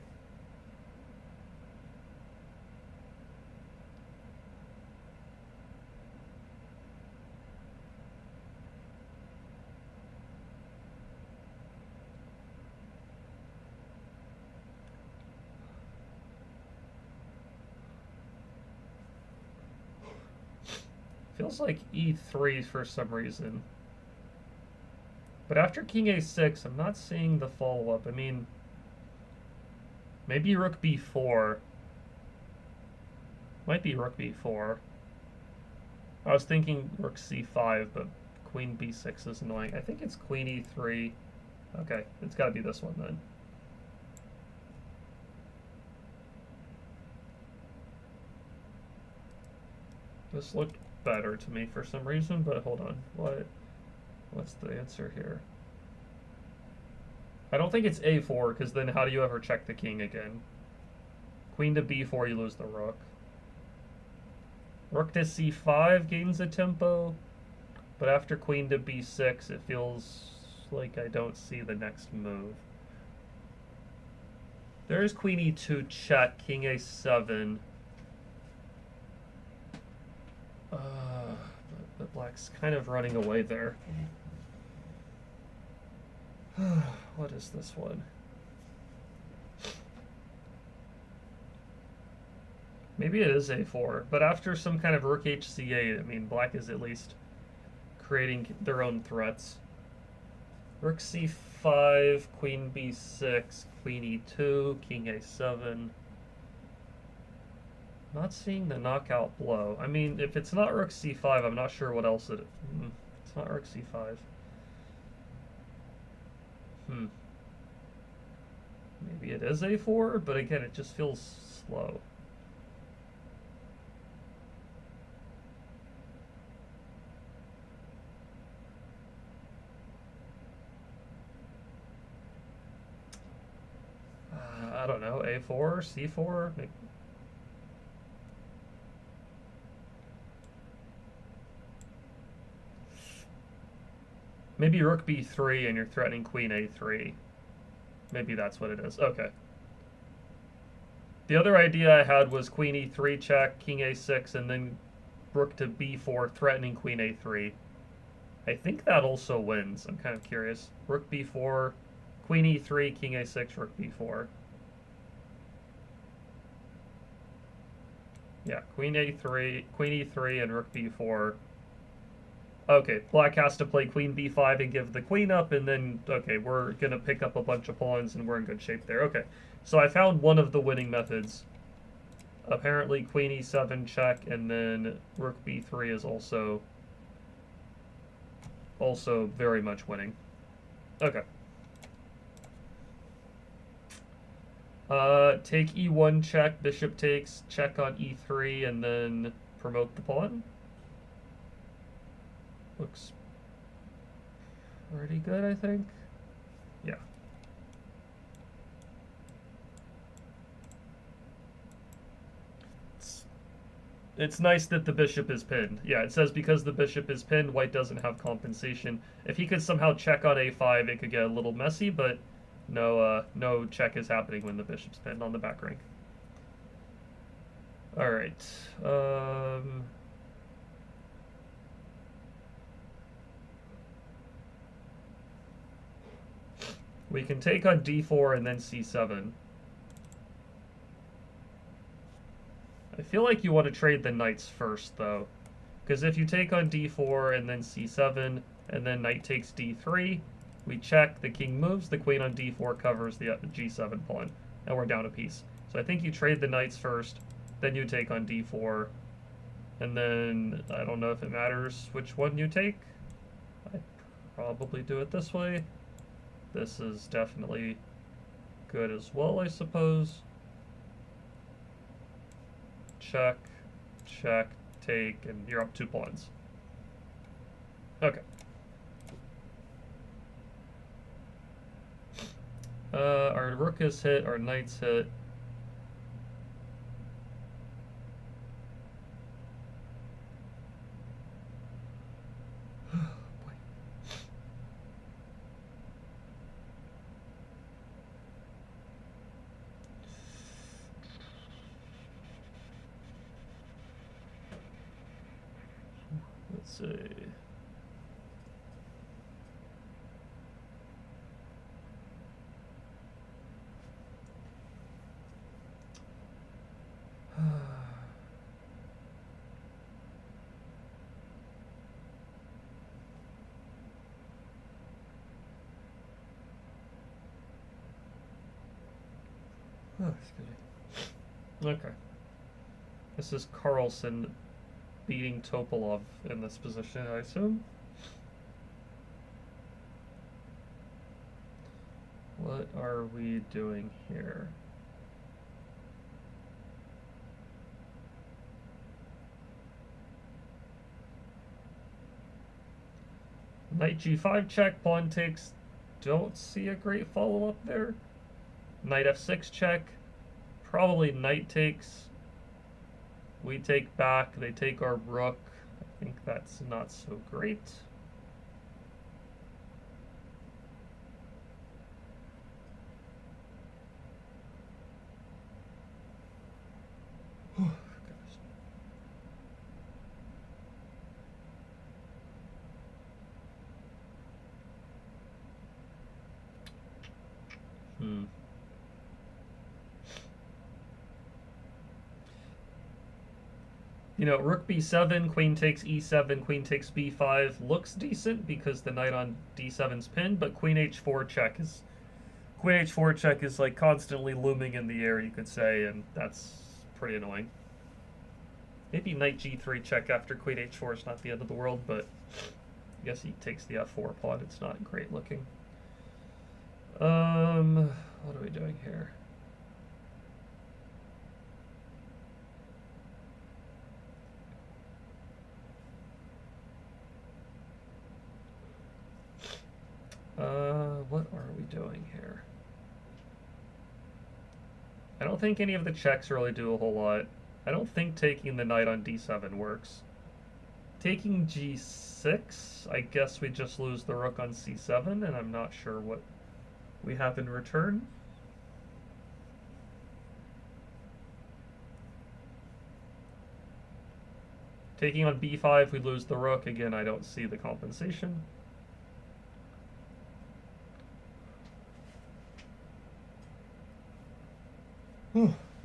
Feels like e3 for some reason. But after king a6, I'm not seeing the follow-up. I mean, maybe rook b4. Might be rook b4. I was thinking rook c5, but queen b6 is annoying. I think it's queen e3. Okay, it's got to be this one then. This looked better to me for some reason, but hold on. What's the answer here? I don't think it's a4, because then how do you ever check the king again? Queen to b4, you lose the rook. Rook to c5 gains a tempo, but after queen to b6, it feels like I don't see the next move. There's queen e2 check, king a7. But black's kind of running away there. What is this one? Maybe it is a4, but after some kind of rook hc8, I mean, black is at least creating their own threats. Rook c5, queen b6, queen e2, king a7. Not seeing the knockout blow. I mean, if it's not rook c5, I'm not sure what else it is. It's not rook c5. Maybe it is a4, but again, it just feels slow. I don't know, a4, c4? Maybe rook b3 and you're threatening queen a3. Maybe that's what it is. Okay. The other idea I had was queen e3 check, king a6, and then rook to b4, threatening queen a3. I think that also wins. I'm kind of curious. Rook b4, queen e3, king a6, rook b4. Yeah, queen a3, queen e3, and rook b4. Okay, black has to play queen b5 and give the queen up, and then, okay, we're going to pick up a bunch of pawns, and we're in good shape there. Okay, so I found one of the winning methods. Apparently queen e7 check, and then rook b3 is also very much winning. Okay. Take e1 check, bishop takes, check on e3, and then promote the pawn. Looks pretty good, I think. Yeah. It's nice that the bishop is pinned. Yeah, it says because the bishop is pinned, white doesn't have compensation. If he could somehow check on a5, it could get a little messy, but no check is happening when the bishop's pinned on the back rank. All right. We can take on d4 and then c7. I feel like you want to trade the knights first, though. Because if you take on d4 and then c7, and then knight takes d3, we check, the king moves, the queen on d4 covers the g7 pawn, and we're down a piece. So I think you trade the knights first, then you take on d4, and then I don't know if it matters which one you take. I'd probably do it this way. This is definitely good as well, I suppose. Check, check, take, and you're up 2 pawns. Okay. Our rook is hit, our knight's hit. Let's see. Oh, excuse me. Okay. This is Carlsen beating Topalov in this position, I assume. What are we doing here? Knight g5 check, pawn takes don't see a great follow-up there. Knight f6 check. Probably knight takes. We take back. They take our rook. I think that's not so great. You know, rook b7, queen takes e7, queen takes b5 looks decent because the knight on d7's pinned, but queen h4 check is like constantly looming in the air, you could say, and that's pretty annoying. Maybe knight g3 check after queen h4 is not the end of the world, but I guess he takes the f4 pawn. It's not great looking. What are we doing here? What are we doing here? I don't think any of the checks really do a whole lot. I don't think taking the knight on d7 works. Taking g6, I guess we just lose the rook on c7, and I'm not sure what we have in return. Taking on b5, we lose the rook. Again, I don't see the compensation.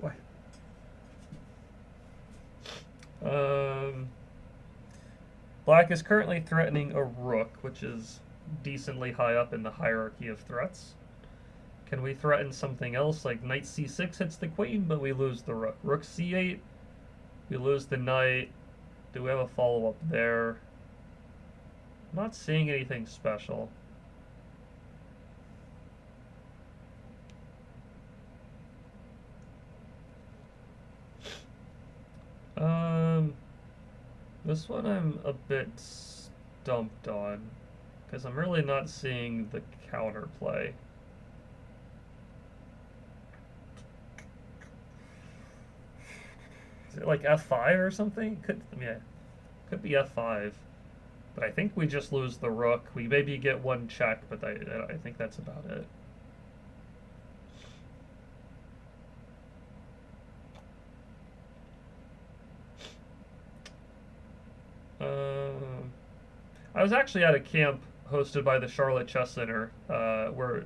Why? Black is currently threatening a rook, which is decently high up in the hierarchy of threats. Can we threaten something else? Like knight c6 hits the queen, but we lose the rook. Rook c8, we lose the knight. Do we have a follow-up there? I'm not seeing anything special. This one I'm a bit stumped on, because I'm really not seeing the counterplay. Is it like f5 or something? Could be f5. But I think we just lose the rook. We maybe get one check, but I think that's about it. I was actually at a camp hosted by the Charlotte Chess Center, where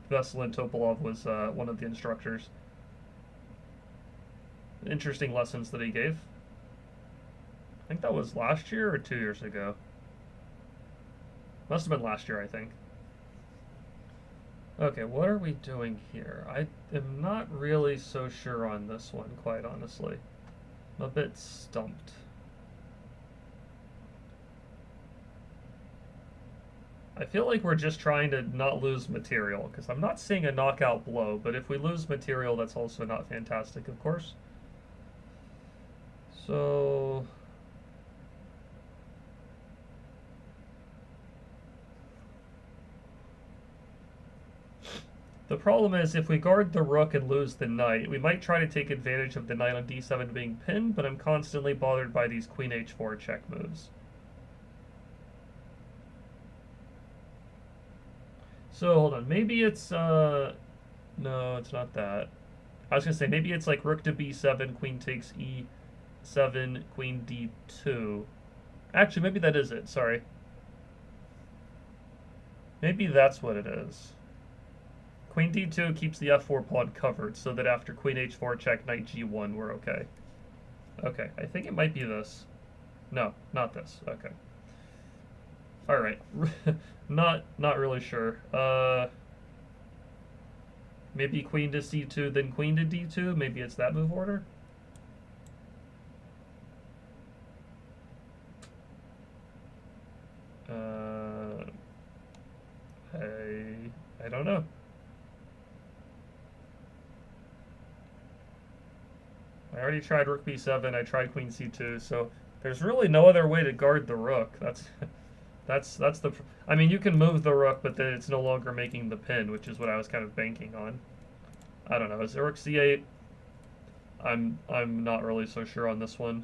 Veselin Topolov was one of the instructors. Interesting lessons that he gave. I think that was last year or 2 years ago. Must have been last year, I think. Okay, what are we doing here? I am not really so sure on this one, quite honestly. I'm a bit stumped. I feel like we're just trying to not lose material, because I'm not seeing a knockout blow, but if we lose material, that's also not fantastic, of course. So... the problem is, if we guard the rook and lose the knight, we might try to take advantage of the knight on d7 being pinned, but I'm constantly bothered by these queen h4 check moves. So, hold on, maybe it's, no, it's not that. I was going to say, maybe it's like rook to b7, queen takes e7, queen d2. Actually, maybe that is it, sorry. Maybe that's what it is. Queen d2 keeps the f4 pawn covered, so that after queen h4 check, knight g1, we're okay. Okay, I think it might be this. No, not this. Okay. Alright. Not really sure. Maybe queen to c2, then queen to d2? Maybe it's that move order? I don't know. I already tried rook b7, I tried queen c2, so there's really no other way to guard the rook. That's the. I mean, you can move the rook, but then it's no longer making the pin, which is what I was kind of banking on. I don't know. Is rook c8? I'm not really so sure on this one.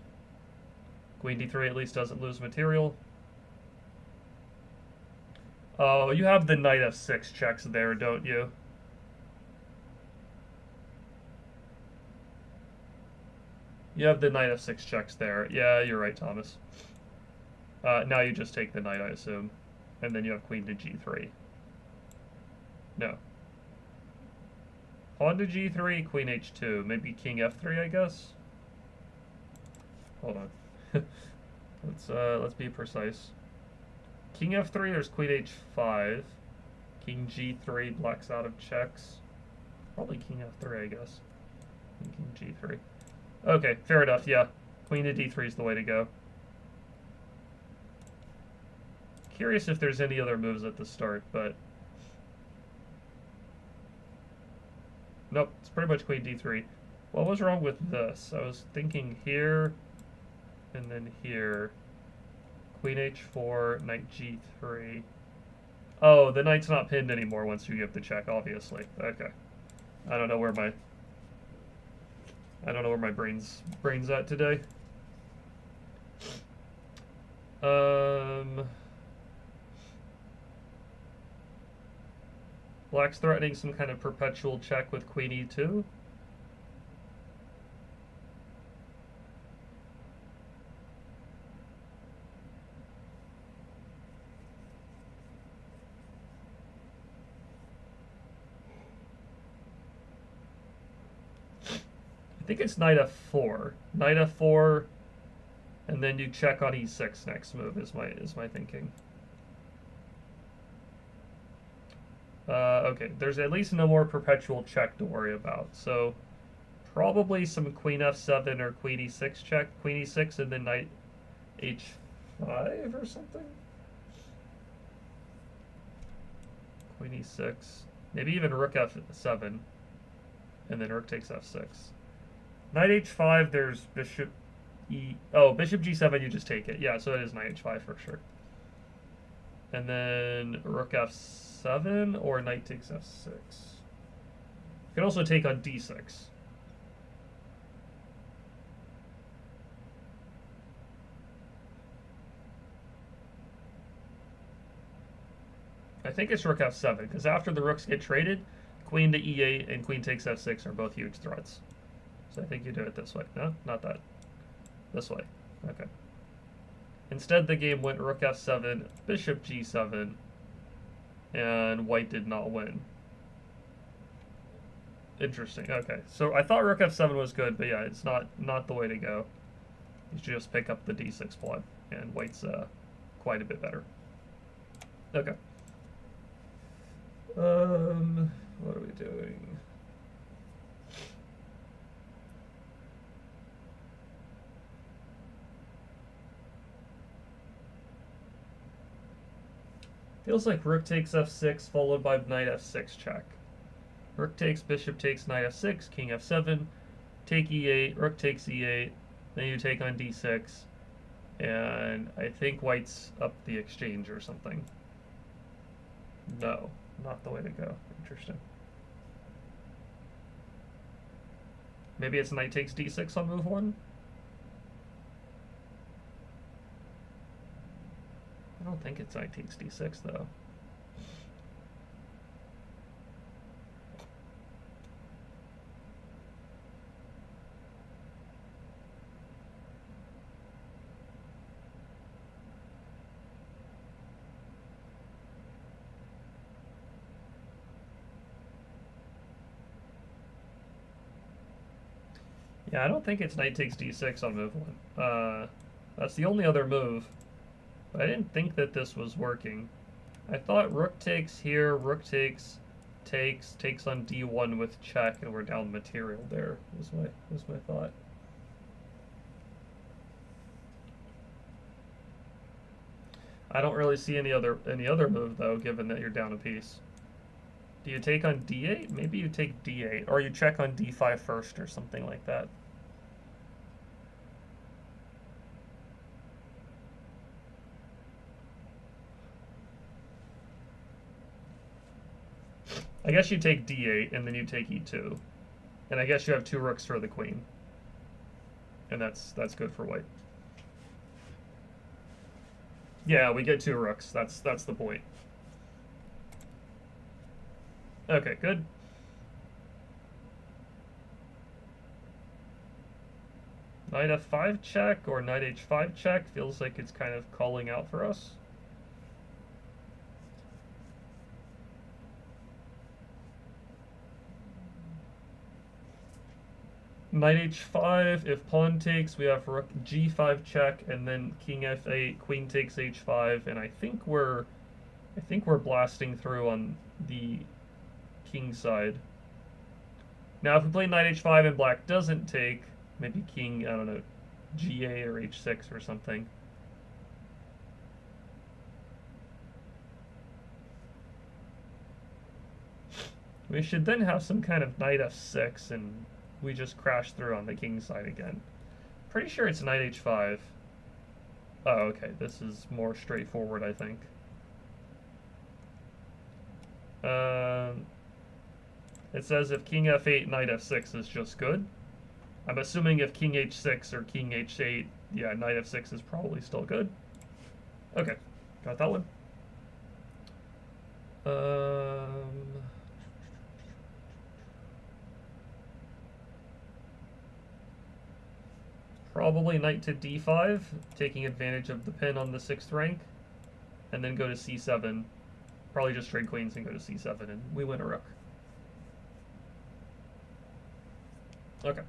Queen d3 at least doesn't lose material. Oh, you have the knight f6 checks there, don't you? You have the knight f6 checks there. Yeah, you're right, Thomas. Now you just take the knight, I assume. And then you have queen to g3. No. Pawn to g3, queen h2. Maybe king f3, I guess? Hold on. Let's be precise. King f3, there's queen h5. King g3 blocks out of checks. Probably king f3, I guess. And king g3. Okay, fair enough, yeah. Queen to d3 is the way to go. Curious if there's any other moves at the start, but... Nope, it's pretty much queen d3. What was wrong with this? I was thinking here, and then here. Queen h4, knight g3. Oh, the knight's not pinned anymore once you give the check, obviously. Okay. I don't know where my brain's at today. Black's threatening some kind of perpetual check with queen e2. I think it's knight f4. Knight f4, and then you check on e6 next move is my thinking. Okay, there's at least no more perpetual check to worry about. So probably some queen f7 or queen e6 check, queen e6, and then knight h5 or something. Queen e6, maybe even rook f7, and then rook takes f6. Knight h5, there's bishop bishop g7, you just take it. Yeah, so it is knight h5 for sure. And then rook f7 or knight takes f6. You can also take on d6. I think it's rook f7, because after the rooks get traded, queen to e8 and queen takes f6 are both huge threats. So I think you do it this way. No, not that. This way. Okay. Instead, the game went rook f7, bishop g7, and white did not win. Interesting. Okay, so I thought rook f7 was good, but yeah, it's not the way to go. You should just pick up the d6 pawn, and white's quite a bit better. Okay. What are we doing? Feels like rook takes f6 followed by knight f6 check. Rook takes, bishop takes, knight f6, king f7, take e8, rook takes e8, then you take on d6, and I think white's up the exchange or something. No, not the way to go. Interesting. Maybe it's knight takes d6 on move 1? I don't think it's knight takes d6 though. Yeah, I don't think it's knight takes d6 on move 1. That's the only other move. But I didn't think that this was working. I thought rook takes here, rook takes on d1 with check, and we're down material there, was my thought. I don't really see any other move though, given that you're down a piece. Do you take on d8? Maybe you take d8, or you check on d5 first or something like that. I guess you take d8 and then you take e2. And I guess you have 2 rooks for the queen. And that's good for white. Yeah, we get 2 rooks. That's the point. Okay, good. Knight f5 check or knight h5 check feels like it's kind of calling out for us. Knight h5, if pawn takes, we have rook g5 check, and then king f8, queen takes h5, and I think we're blasting through on the king side. Now, if we play knight h5 and black doesn't take, maybe king, I don't know, g8 or h6 or something. We should then have some kind of knight f6, and we just crash through on the king side again. Pretty sure it's knight h5. Oh, okay, this is more straightforward, I think. It says if king f8, knight f6 is just good. I'm assuming if king h6 or king h8, yeah, knight f6 is probably still good. Okay, got that one. Probably knight to d5, taking advantage of the pin on the 6th rank, and then go to c7. Probably just trade queens and go to c7, and we win a rook. Okay.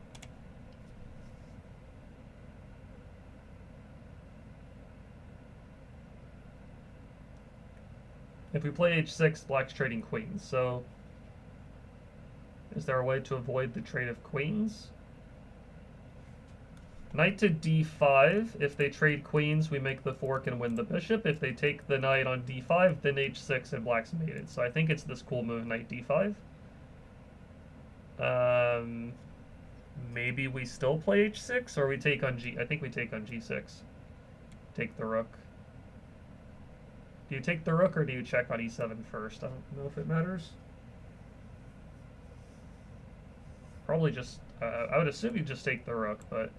If we play h6, black's trading queens, so is there a way to avoid the trade of queens? Knight to d5. If they trade queens, we make the fork and win the bishop. If they take the knight on d5, then h6 and black's mated. So I think it's this cool move, knight d5. Maybe we still play h6, or we take on g... I think we take on g6. Take the rook. Do you take the rook, or do you check on e7 first? I don't know if it matters. Probably just... I would assume you just take the rook, but...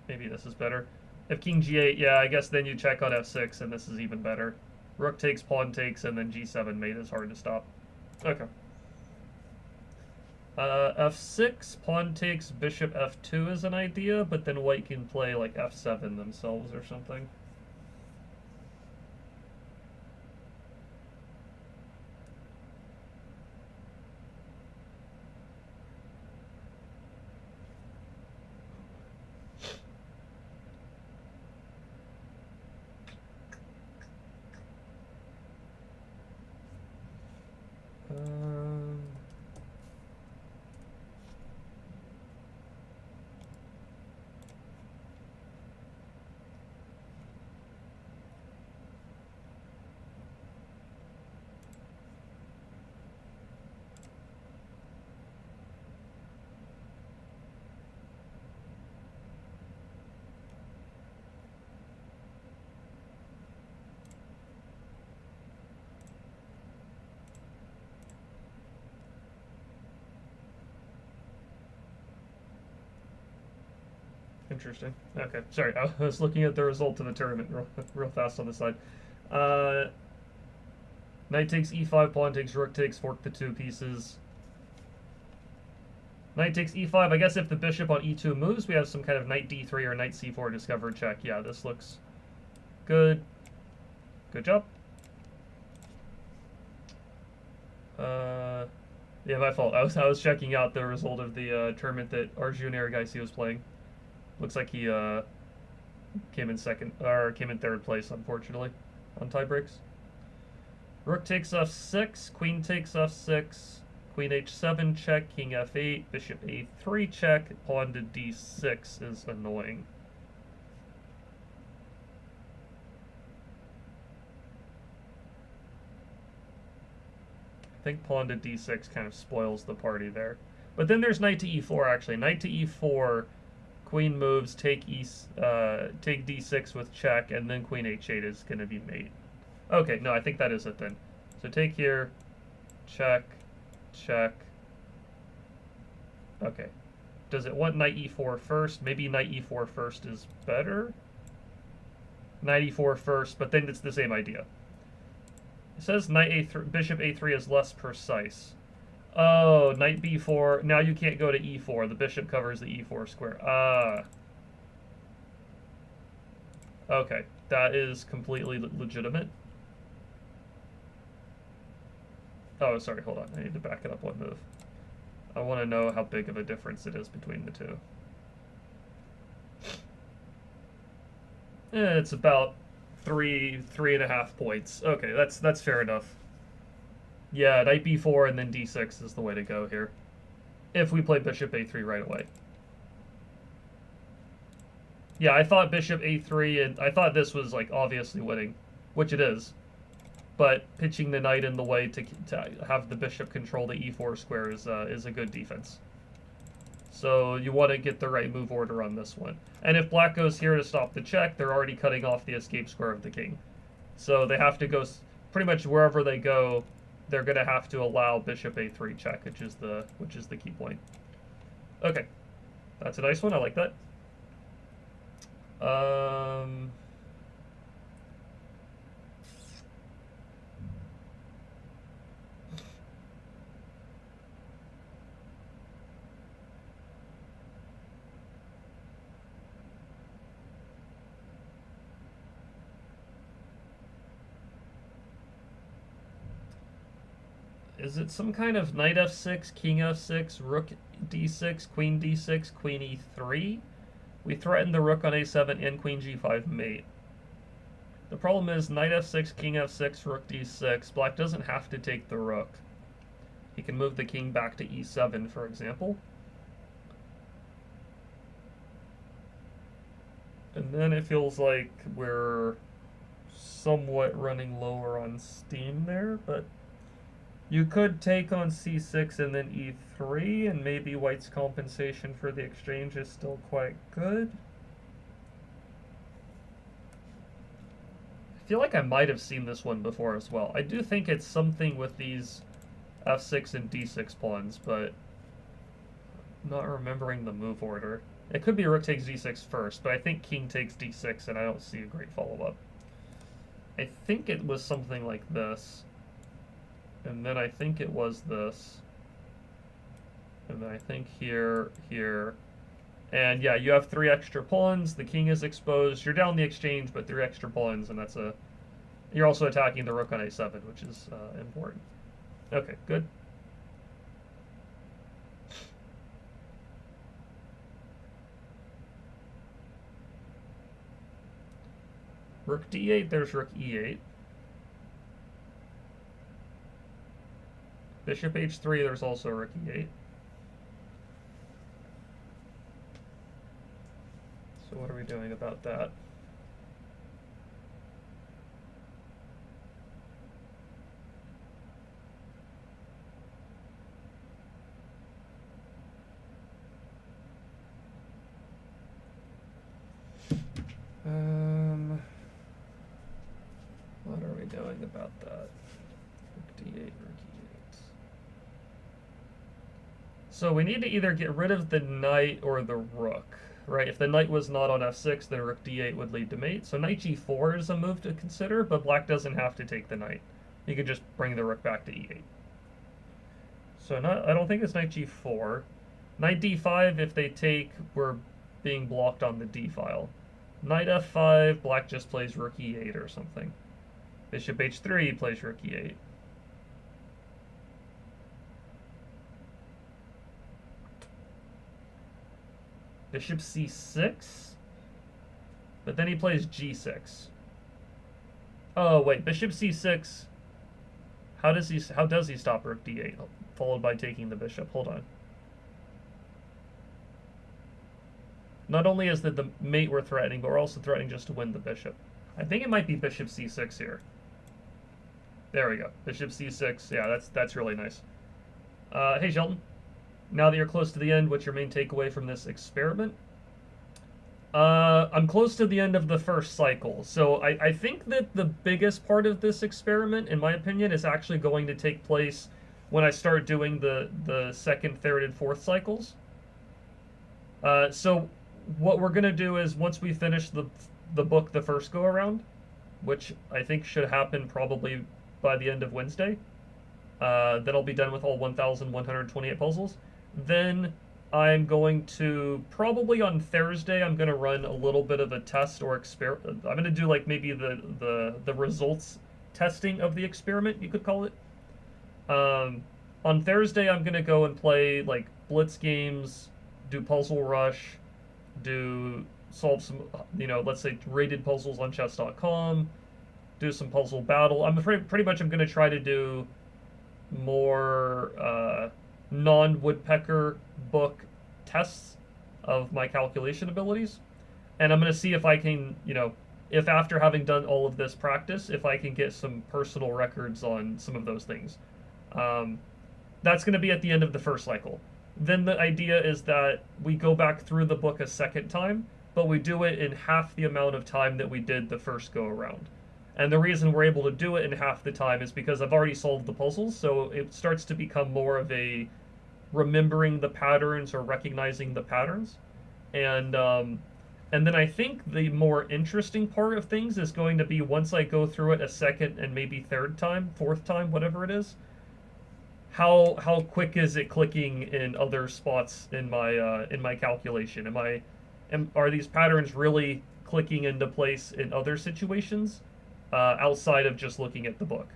maybe this is better. If king g8, yeah, I guess then you check on f6, and this is even better. Rook takes, pawn takes, and then g7 mate is hard to stop. Okay. F6, pawn takes, bishop f2 is an idea, but then white can play like f7 themselves or something. Interesting. Okay, sorry, I was looking at the result of the tournament real fast on the side. Knight takes e5, pawn takes, rook takes, fork the 2 pieces. Knight takes e5. I guess if the bishop on e2 moves, we have some kind of knight d3 or knight c4 discover check. Yeah, this looks good. Good job. Yeah, my fault. I was checking out the result of the tournament that Arjun Erigaisi was playing. Looks like he came in third place, unfortunately, on tie breaks. Rook takes f6, queen takes f6, queen h7 check, king f8, bishop a3 check, pawn to d6 is annoying. I think pawn to d6 kind of spoils the party there. But then there's knight to e4, actually. Knight to e4, queen moves, take d6 with check, and then queen h8 is going to be mate. Okay, no, I think that is it then. So take here, check, check. Okay. Does it want knight e4 first? Maybe knight e4 first is better? Knight e4 first, but then it's the same idea. It says knight a3, bishop a3 is less precise. Oh, knight b4. Now you can't go to e4. The bishop covers the e4 square. Ah. Okay, that is completely legitimate. Oh, sorry, hold on. I need to back it up one move. I want to know how big of a difference it is between the two. It's about 3.5 points. Okay, that's fair enough. Yeah, knight b4 and then d6 is the way to go here. If we play bishop a3 right away. Yeah, I thought bishop a3, and I thought this was, like, obviously winning, which it is. But pitching the knight in the way to have the bishop control the e4 square is a good defense. So you want to get the right move order on this one. And if black goes here to stop the check, they're already cutting off the escape square of the king. So they have to go pretty much wherever they go. They're going to have to allow bishop a3 check, which is the key point. Okay, that's a nice one. I like that. Is it some kind of knight f6, king f6, rook d6, queen d6, queen e3? We threaten the rook on a7 and queen g5 mate. The problem is knight f6, king f6, rook d6. Black doesn't have to take the rook. He can move the king back to e7, for example. And then it feels like we're somewhat running lower on steam there, but you could take on c6 and then e3, and maybe white's compensation for the exchange is still quite good. I feel like I might have seen this one before as well. I do think it's something with these f6 and d6 pawns, but I'm not remembering the move order. It could be rook takes d6 first, but I think king takes d6, and I don't see a great follow-up. I think it was something like this. And then I think it was this. And then I think here, here. And yeah, you have 3 extra pawns. The king is exposed. You're down the exchange, but 3 extra pawns, and that's a... You're also attacking the rook on a7, which is important. Okay, good. Rook d8, there's rook e8. Bishop h3, there's also rook e8. So what are we doing about that? What are we doing about that? Rook d8, rook e8. So we need to either get rid of the knight or the rook, right? If the knight was not on f6, then rook d8 would lead to mate. So knight g4 is a move to consider, but black doesn't have to take the knight. He could just bring the rook back to e8. So I don't think it's knight g4. Knight d5, if they take, we're being blocked on the d file. Knight f5, black just plays rook e8 or something. Bishop h3 plays rook e8. Bishop c6, but then he plays g6. Oh wait, bishop c6. How does he stop rook d8? Followed by taking the bishop. Hold on. Not only is that the mate we're threatening, but we're also threatening just to win the bishop. I think it might be bishop c6 here. There we go. Bishop c6. Yeah, that's really nice. Hey Shelton. Now that you're close to the end, what's your main takeaway from this experiment? I'm close to the end of the first cycle, so I think that the biggest part of this experiment, in my opinion, is actually going to take place when I start doing the second, third, and fourth cycles. So what we're gonna do is once we finish the book the first go around, which I think should happen probably by the end of Wednesday, then I'll be done with all 1,128 puzzles. Then I'm going to probably on Thursday. I'm going to run a little bit of a test or experiment. I'm going to do like maybe the results testing of the experiment, you could call it. On Thursday, I'm going to go and play like blitz games, do puzzle rush, do solve some, let's say rated puzzles on chess.com, do some puzzle battle. I'm afraid pretty much I'm going to try to do more non-Woodpecker book tests of my calculation abilities. And I'm going to see if I can, if after having done all of this practice, if I can get some personal records on some of those things. That's going to be at the end of the first cycle. Then the idea is that we go back through the book a second time, but we do it in half the amount of time that we did the first go around. And the reason we're able to do it in half the time is because I've already solved the puzzles, so it starts to become more of a remembering the patterns or recognizing the patterns. And then I think the more interesting part of things is going to be once I go through it a second and maybe third time, fourth time, whatever it is, how quick is it clicking in other spots in my calculation? Are these patterns really clicking into place in other situations outside of just looking at the book?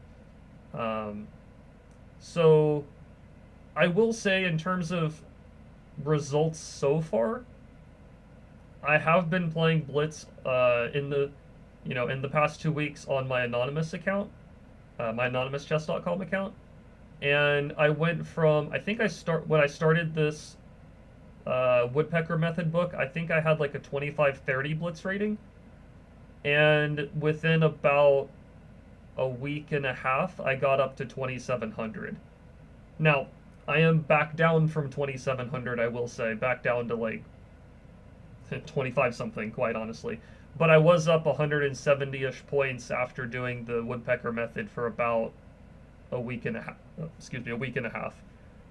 So I will say in terms of results so far, I have been playing Blitz in the past 2 weeks on my anonymous account, my anonymous chess.com account. And I went from, when I started this Woodpecker method book, I think I had like a 2530 blitz rating. And within about a week and a half, I got up to 2700. Now, I am back down from 2700, I will say, back down to like 25 something, quite honestly. But I was up 170-ish points after doing the Woodpecker method for about a week and a half.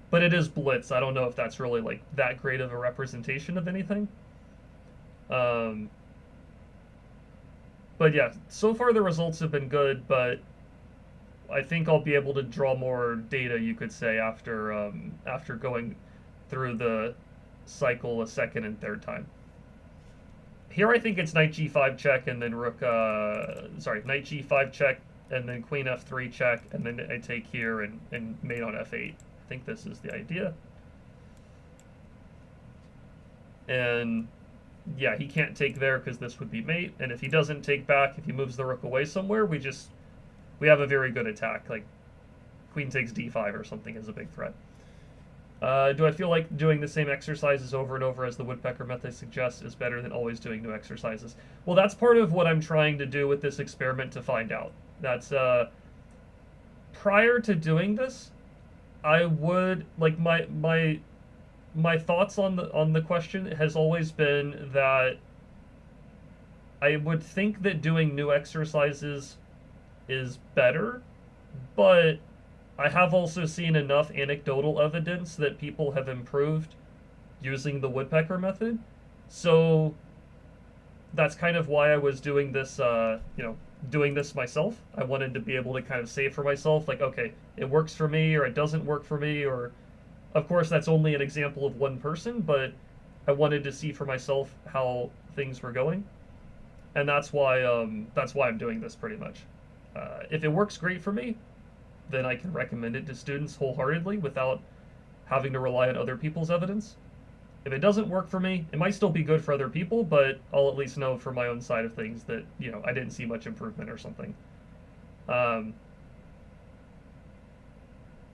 But it is Blitz. I don't know if that's really like that great of a representation of anything. But yeah, so far the results have been good, but I think I'll be able to draw more data, you could say, after going through the cycle a second and third time. Here I think it's knight g5 check and then knight g5 check and then queen f3 check, and then I take here and mate on f8. I think this is the idea. And yeah, he can't take there because this would be mate, and if he doesn't take back, if he moves the rook away somewhere, we have a very good attack. Like queen takes d5 or something is a big threat. Do I feel like doing the same exercises over and over as the Woodpecker method suggests is better than always doing new exercises? Well, that's part of what I'm trying to do with this experiment to find out. That's prior to doing this, I would like my thoughts on the question has always been that I would think that doing new exercises is better, but I have also seen enough anecdotal evidence that people have improved using the Woodpecker method. So that's kind of why I was doing this, doing this myself. I wanted to be able to kind of say for myself, like, okay, it works for me or it doesn't work for me, or of course that's only an example of one person, but I wanted to see for myself how things were going. And that's why I'm doing this pretty much. If it works great for me, then I can recommend it to students wholeheartedly without having to rely on other people's evidence. If it doesn't work for me, it might still be good for other people, but I'll at least know from my own side of things that, I didn't see much improvement or something.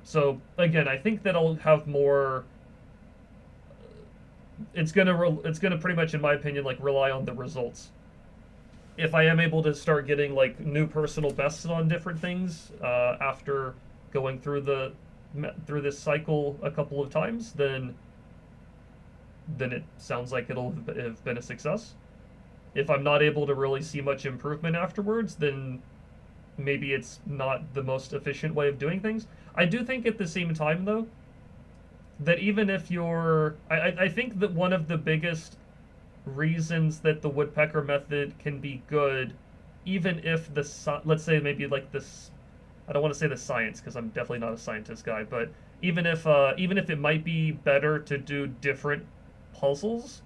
So again, I think that I'll have more. It's gonna pretty much, in my opinion, like rely on the results. If I am able to start getting like new personal bests on different things after going through this cycle a couple of times, then it sounds like it'll have been a success. If I'm not able to really see much improvement afterwards, then maybe it's not the most efficient way of doing things. I do think at the same time, though, that even if you're, I think that one of the biggest reasons that the woodpecker method can be good, even if let's say maybe like this, I don't want to say the science because I'm definitely not a scientist guy, but even if it might be better to do different puzzles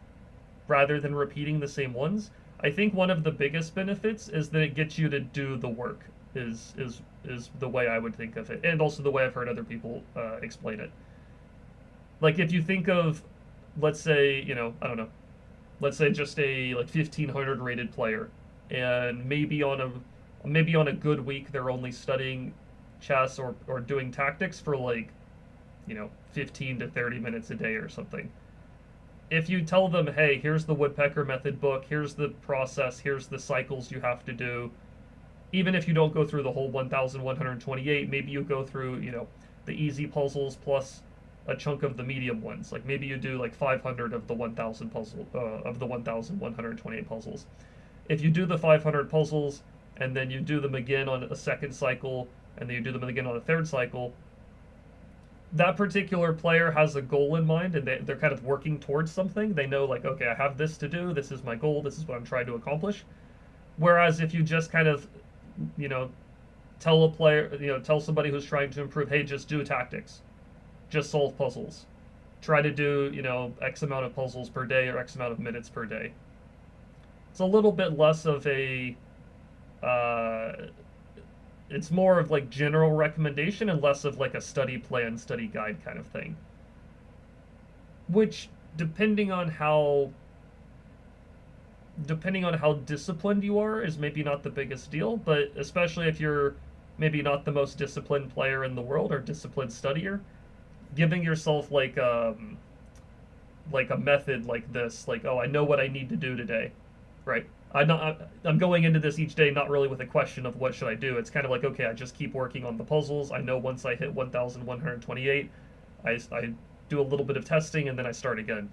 rather than repeating the same ones, I think one of the biggest benefits is that it gets you to do the work. Is the way I would think of it, and also the way I've heard other people explain it. Like if you think of, let's say, I don't know, let's say just a like 1500 rated player, and maybe on a good week they're only studying chess or doing tactics for like 15 to 30 minutes a day or something. If you tell them, hey, here's the woodpecker method book, here's the process, here's the cycles you have to do, even if you don't go through the whole 1128, maybe you go through the easy puzzles plus a chunk of the medium ones. Like maybe you do like 500 of the 1128 puzzles. If you do the 500 puzzles and then you do them again on a second cycle and then you do them again on a third cycle, that particular player has a goal in mind and they're kind of working towards something. They know like, okay, I have this to do, this is my goal, this is what I'm trying to accomplish. Whereas if you just kind of tell somebody who's trying to improve, hey, just do tactics, just solve puzzles, try to do X amount of puzzles per day or X amount of minutes per day, it's a little bit less of a it's more of like general recommendation and less of like a study plan, study guide kind of thing, which depending on how disciplined you are is maybe not the biggest deal, but especially if you're maybe not the most disciplined player in the world or disciplined studier, giving yourself like a method like this, like, oh, I know what I need to do today, right? I'm going into this each day not really with a question of what should I do. It's kind of like, okay, I just keep working on the puzzles. I know once I hit 1128, I do a little bit of testing and then I start again.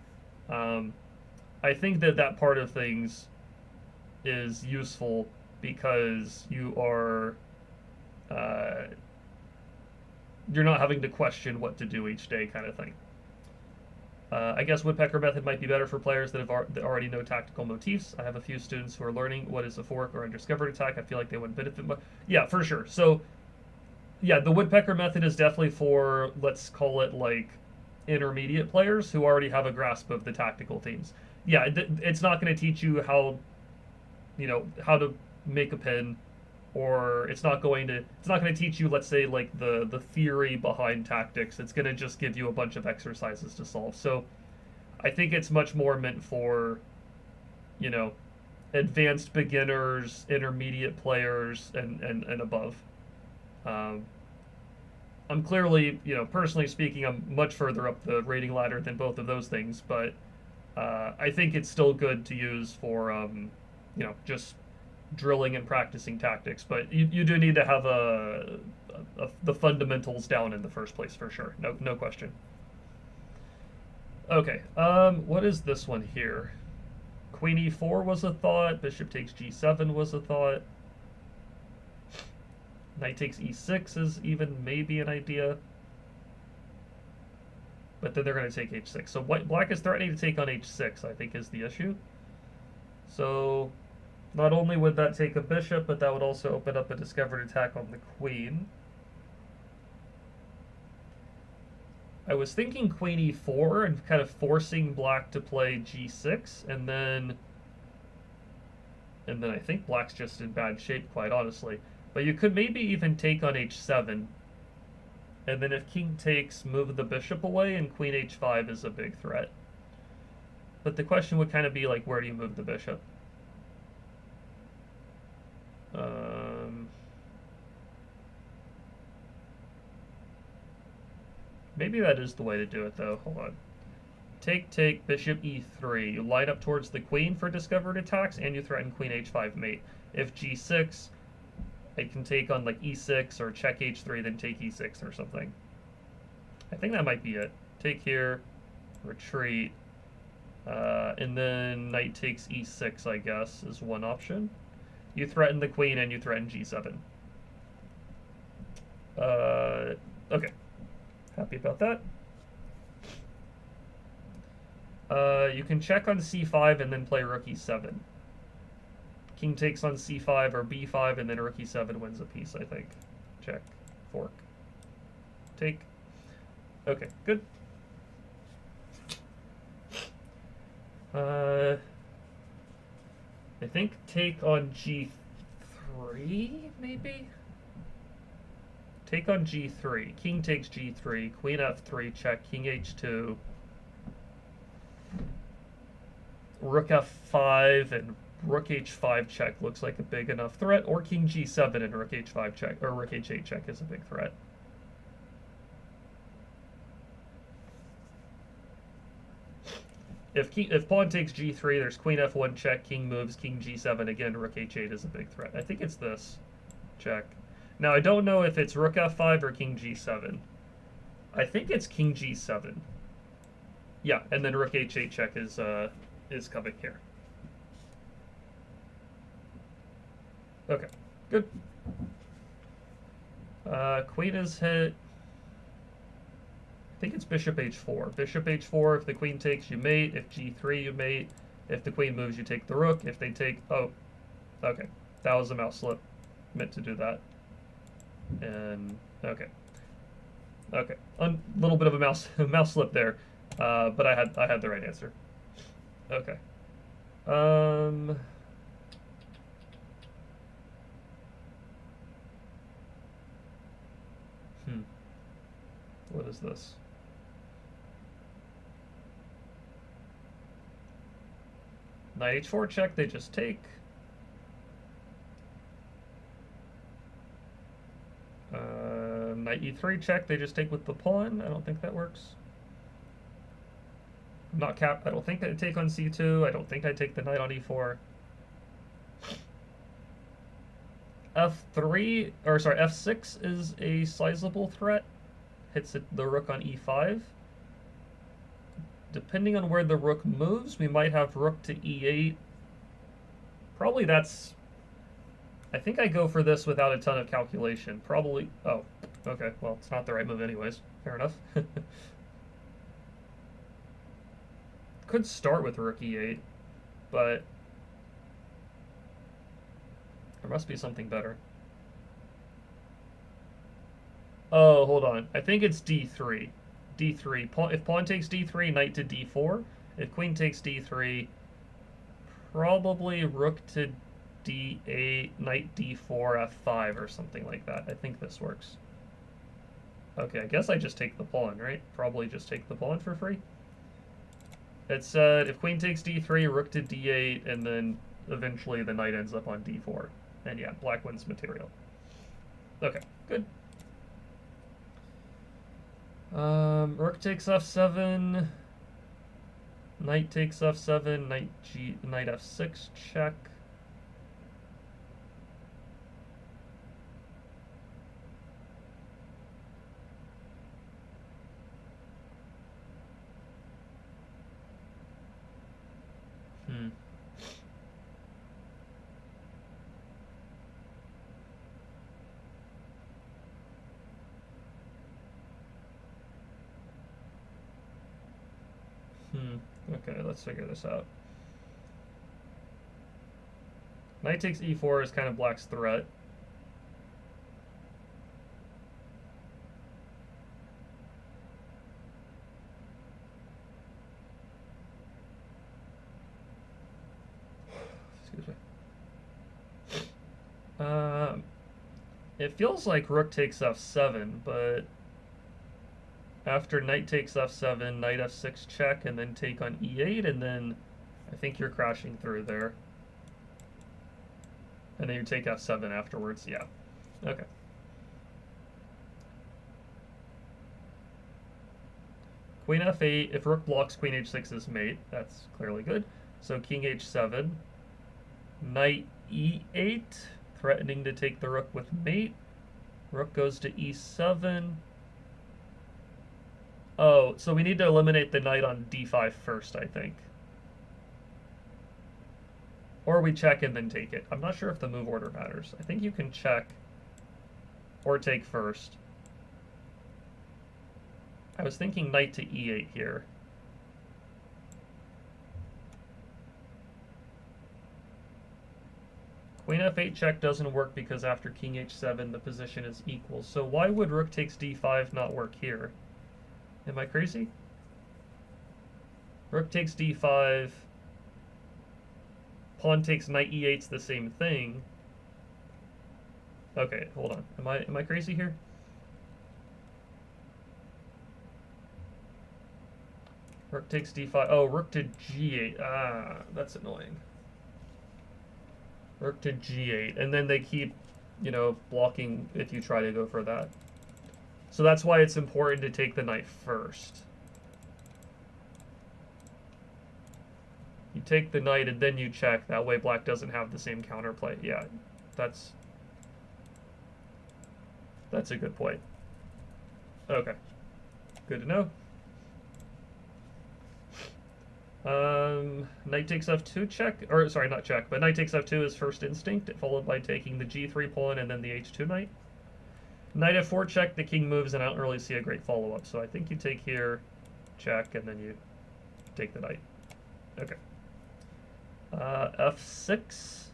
I think that part of things is useful because you're not having to question what to do each day kind of thing. I guess woodpecker method might be better for players that already know tactical motifs. I have a few students who are learning what is a fork or a discovered attack. I feel like they would benefit more. Yeah, for sure. So, yeah, the woodpecker method is definitely for, let's call it like intermediate players who already have a grasp of the tactical themes. Yeah, it's not going to teach you how to make a pin, or it's not going to teach you, let's say, like the theory behind tactics. It's going to just give you a bunch of exercises to solve. So I think it's much more meant for advanced beginners, intermediate players, and above. I'm clearly, personally speaking, I'm much further up the rating ladder than both of those things, but I think it's still good to use for just drilling and practicing tactics, but you do need to have the fundamentals down in the first place for sure. No question. Okay, what is this one here? Queen e4 was a thought. Bishop takes g7 was a thought. Knight takes e6 is even maybe an idea. But then they're going to take h6. So black is threatening to take on h6, I think, is the issue. So not only would that take a bishop, but that would also open up a discovered attack on the queen. I was thinking queen e4 and kind of forcing black to play g6, and then I think black's just in bad shape, quite honestly. But you could maybe even take on h7, and then if king takes, move the bishop away, and queen h5 is a big threat. But the question would kind of be like, where do you move the bishop? Maybe that is the way to do it, though. Hold on. Take, bishop e3. You line up towards the queen for discovered attacks, and you threaten queen h5 mate. If g6, I can take on like e6 or check h3, then take e6 or something. I think that might be it. Take here, retreat, And then knight takes e6, I guess, is one option. You threaten the queen and you threaten g7. Okay. Happy about that. You can check on c5 and then play rook e7. King takes on c5 or b5, and then rook e7 wins a piece, I think. Check. Fork. Take. Okay, good. I think take on g3, maybe? Take on g3. King takes g3. Queen f3, check. King h2. Rook f5 and rook h5 check looks like a big enough threat, or king g7 and rook h5 check, or rook h8 check is a big threat. If pawn takes g3, there's queen f1 check, king moves, king g7 again, rook h8 is a big threat. I think it's this. Check. Now I don't know if it's rook f5 or king g7. I think it's king g7. Yeah, and then rook h8 check is coming here. Okay, good. Queen is hit. I think it's bishop h4. Bishop h4, if the queen takes, you mate. If g3, you mate. If the queen moves, you take the rook. If they take... Oh, okay. That was a mouse slip. Meant to do that. And... Okay. Okay. A little bit of a mouse slip there. But I had the right answer. Okay. What is this? Knight h4 check, they just take. Knight e3 check, they just take with the pawn. I don't think that works. I'm not capped. I don't think I take on c2. I don't think I take the knight on e4. f3, or sorry, f6 is a sizable threat. Hits the rook on e5. Depending on where the rook moves, we might have rook to e8. Probably that's... I think I go for this without a ton of calculation. Probably... Oh, okay. Well, it's not the right move anyways. Fair enough. Could start with rook e8, but... there must be something better. Oh, hold on. I think it's d3. D3. If pawn takes d3, knight to d4. If queen takes d3, probably rook to d8, knight d4, f5, or something like that. I think this works. Okay, I guess I just take the pawn, right? Probably just take the pawn for free. It said if queen takes d3, rook to d8, and then eventually the knight ends up on d4. And yeah, black wins material. Okay, good. Rook takes f7, knight takes f7, knight f6 check. Okay, let's figure this out. Knight takes e4 is kind of black's threat. Excuse me. It feels like rook takes f7, but after knight takes f7, knight f6 check, and then take on e8, and then I think you're crashing through there. And then you take f7 afterwards, yeah. Okay. Queen f8, if rook blocks, queen h6 is mate. That's clearly good. So king h7, knight e8, threatening to take the rook with mate. Rook goes to e7. Oh, so we need to eliminate the knight on d5 first, I think. Or we check and then take it. I'm not sure if the move order matters. I think you can check or take first. I was thinking knight to e8 here. Queen f8 check doesn't work because after king h7 the position is equal. So why would rook takes d5 not work here? Am I crazy? Rook takes d5. Pawn takes knight e8's the same thing. Okay, hold on. Am I crazy here? Rook takes d5. Oh, rook to g8. Ah, that's annoying. Rook to g8, and then they keep, you know, blocking if you try to go for that. So that's why it's important to take the knight first. You take the knight and then you check. That way black doesn't have the same counterplay. Yeah, that's a good point. Okay, good to know. Knight takes f2 check, or sorry, not check, but knight takes f2 is first instinct, followed by taking the g3 pawn and then the h2 knight. Knight f4 check, the king moves, and I don't really see a great follow-up, so I think you take here, check, and then you take the knight. Okay. f6.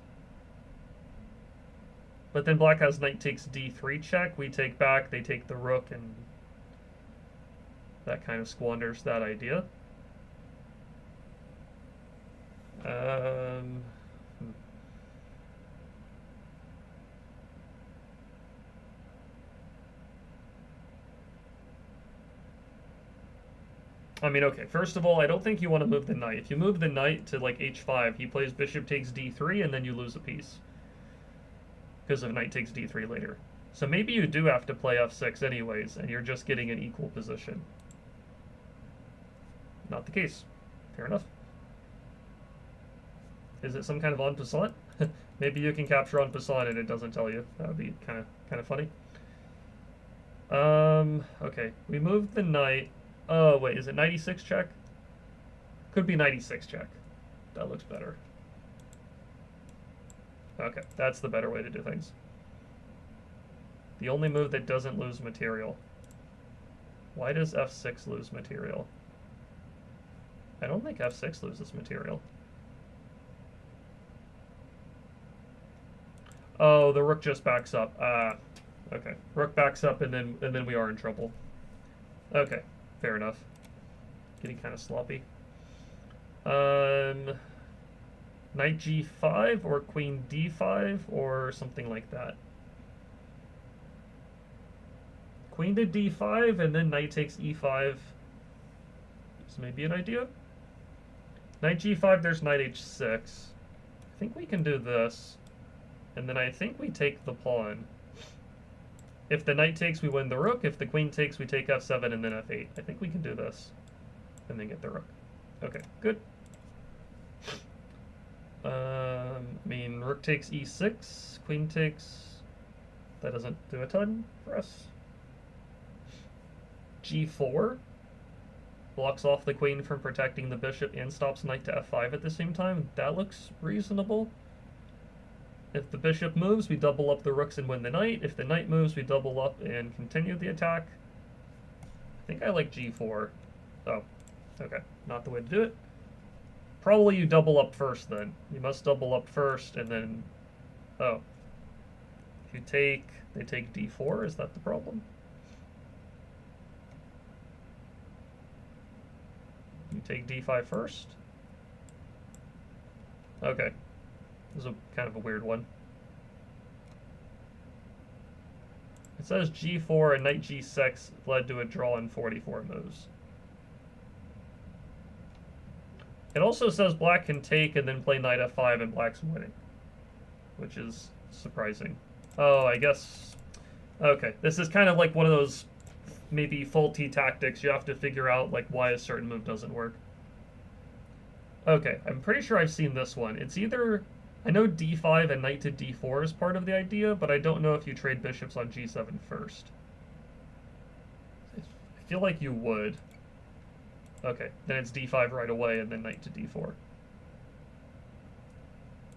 But then black has knight takes d3 check, we take back, they take the rook, and that kind of squanders that idea. I mean, okay, first of all, I don't think you want to move the knight. If you move the knight to, like, h5, he plays bishop takes d3, and then you lose a piece. Because of knight takes d3 later. So maybe you do have to play f6 anyways, and you're just getting an equal position. Not the case. Fair enough. Is it some kind of en passant? Maybe you can capture en passant and it doesn't tell you. That would be kind of funny. Okay, we moved the knight. Oh, wait, is it knight e6 check? Could be knight e6 check. That looks better. Okay, that's the better way to do things. The only move that doesn't lose material. Why does f6 lose material? I don't think f6 loses material. Oh, the rook just backs up. Okay. Rook backs up and then we are in trouble. Okay, fair enough. Getting kind of sloppy. Knight g5 or queen d5 or something like that. Queen to d5 and then knight takes e5. This may be an idea. Knight g5, there's knight h6. I think we can do this. And then I think we take the pawn. If the knight takes, we win the rook. If the queen takes, we take f7 and then f8. I think we can do this. And then get the rook. Okay, good. I mean, rook takes e6. Queen takes... That doesn't do a ton for us. g4. Blocks off the queen from protecting the bishop and stops knight to f5 at the same time. That looks reasonable. If the bishop moves, we double up the rooks and win the knight. If the knight moves, we double up and continue the attack. I think I like g4. Oh, okay. Not the way to do it. Probably you double up first then. You must double up first and then... Oh. If you take... They take d4? Is that the problem? You take d5 first? Okay. This is kind of a weird one. It says g4 and knight g6 led to a draw in 44 moves. It also says black can take and then play knight f5 and black's winning, which is surprising. Oh, I guess... Okay, this is kind of like one of those maybe faulty tactics. You have to figure out like why a certain move doesn't work. Okay, I'm pretty sure I've seen this one. It's either... I know d5 and knight to d4 is part of the idea, but I don't know if you trade bishops on g7 first. I feel like you would. Okay, then it's d5 right away and then knight to d4.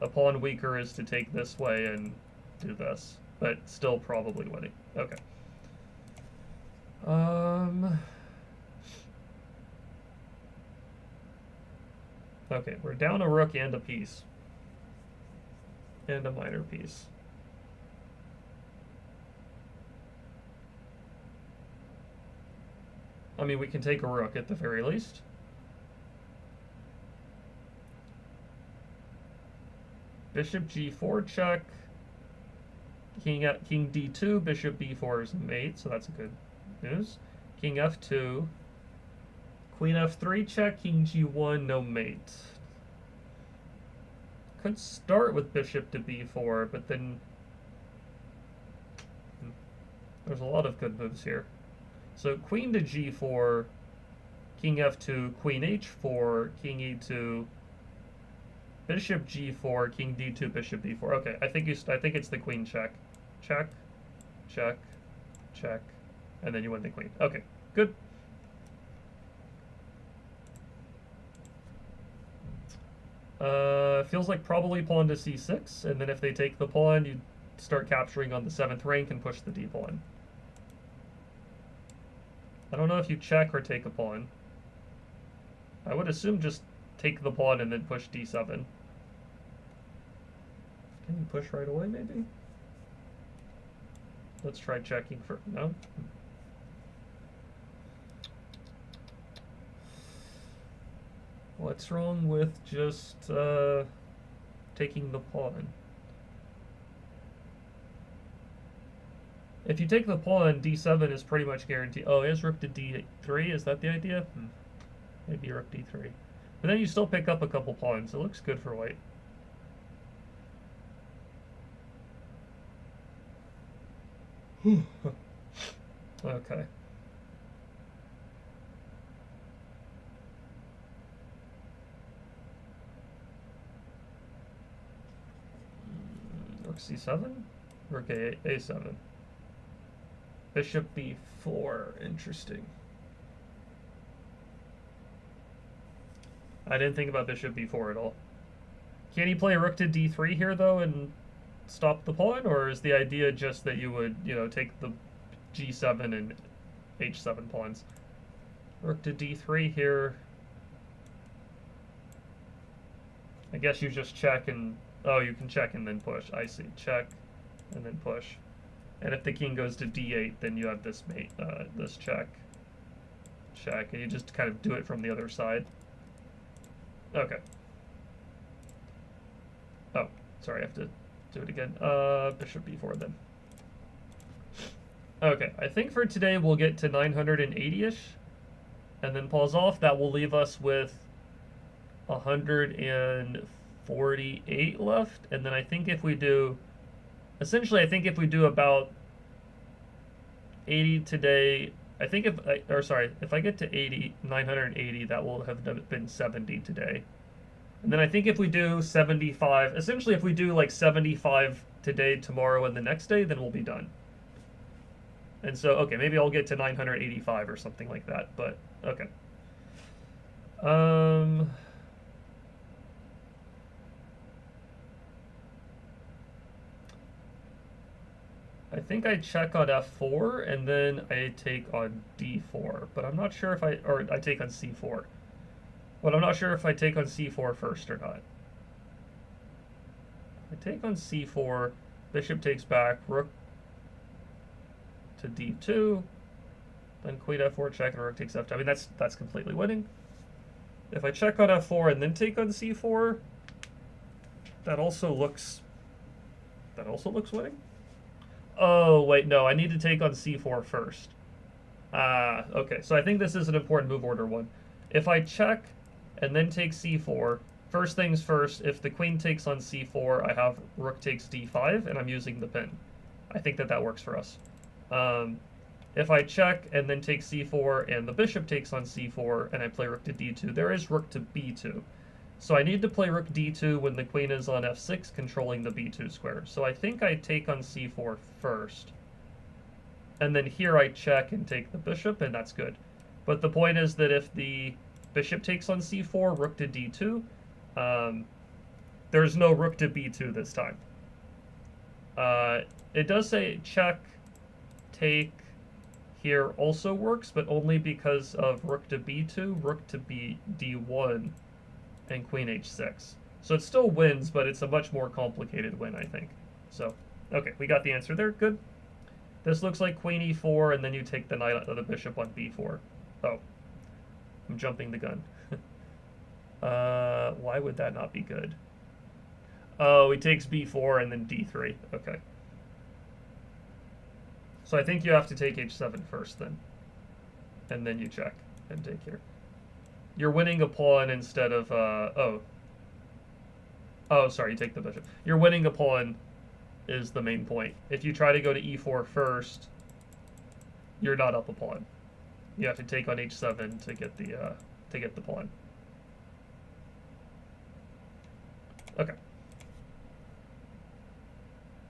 A pawn weaker is to take this way and do this, but still probably winning. Okay. Okay, we're down a rook and a piece. And a minor piece. I mean, we can take a rook at the very least. Bishop g4 check. King d2, bishop b4 is mate, so that's good news. King f2. Queen f3 check, king g1, no mate. Could start with bishop to b4, but then there's a lot of good moves here. So queen to g4, king f2, queen h4, king e2, bishop g4, king d2, bishop b4. Okay, I think it's the queen check. Check, check, check, and then you win the queen. Okay, good. Feels like probably pawn to c6, and then if they take the pawn, you start capturing on the 7th rank and push the d pawn. I don't know if you check or take a pawn. I would assume just take the pawn and then push d7. Can you push right away, maybe? Let's try checking for... No? What's wrong with just taking the pawn? If you take the pawn, d7 is pretty much guaranteed. Oh, is rook to d3? Is that the idea? Maybe rook d3. But then you still pick up a couple pawns. It looks good for white. Okay. Rook c7? Rook a7. Bishop b4. Interesting. I didn't think about bishop b4 at all. Can he play rook to d3 here, though, and stop the pawn? Or is the idea just that you would, you know, take the g7 and h7 pawns? Rook to d3 here. I guess you just check and... Oh, you can check and then push. I see. Check and then push. And if the king goes to d8, then you have this mate, this check. Check. And you just kind of do it from the other side. Okay. Oh, sorry, I have to do it again. Bishop b4 then. Okay, I think for today we'll get to 980-ish. And then pause off. That will leave us with 148 left. And then I think if we do... Essentially, I think if we do about 80 today... I think if I get to 980, that will have been 70 today. And then I think if we do 75, essentially if we do like 75 today, tomorrow, and the next day, then we'll be done. And so, okay, maybe I'll get to 985 or something like that, but okay. I think I check on f4 and then I take on d4, but I'm not sure if I take on c4. But I'm not sure if I take on c4 first or not. I take on c4, bishop takes back, rook to d2, then queen f4 check and rook takes f2. I mean, that's completely winning. If I check on f4 and then take on c4, that also looks winning. Oh, wait, no, I need to take on c4 first. Okay, so I think this is an important move order one. If I check and then take c4, first things first, if the queen takes on c4, I have rook takes d5, and I'm using the pin. I think that works for us. If I check and then take c4 and the bishop takes on c4 and I play rook to d2, there is rook to b2. So I need to play rook d2 when the queen is on f6, controlling the b2 square. So I think I take on c4 first. And then here I check and take the bishop, and that's good. But the point is that if the bishop takes on c4, rook to d2, There's no rook to b2 this time. It does say check, take here also works, but only because of rook to b2, rook to d1, and queen h6. So it still wins, but it's a much more complicated win, I think. So, okay, we got the answer there. Good. This looks like queen e4, and then you take the knight of the bishop on b4. Oh, I'm jumping the gun. Why would that not be good? Oh, he takes b4 and then d3. Okay. So I think you have to take h7 first then. And then you check and take here. You're winning a pawn instead of, oh, sorry, you take the bishop. You're winning a pawn is the main point. If you try to go to e4 first, you're not up a pawn. You have to take on h7 to get the pawn. Okay.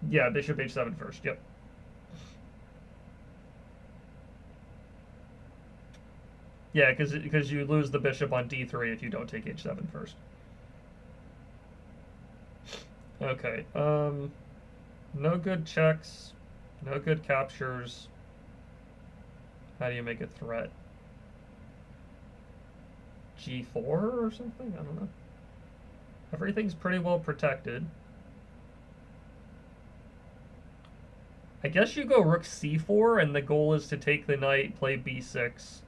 Yeah, bishop h7 first. Yep. Yeah, because you lose the bishop on d3 if you don't take h7 first. Okay. No good checks. No good captures. How do you make a threat? g4 or something? I don't know. Everything's pretty well protected. I guess you go rook c4, and the goal is to take the knight, play b6.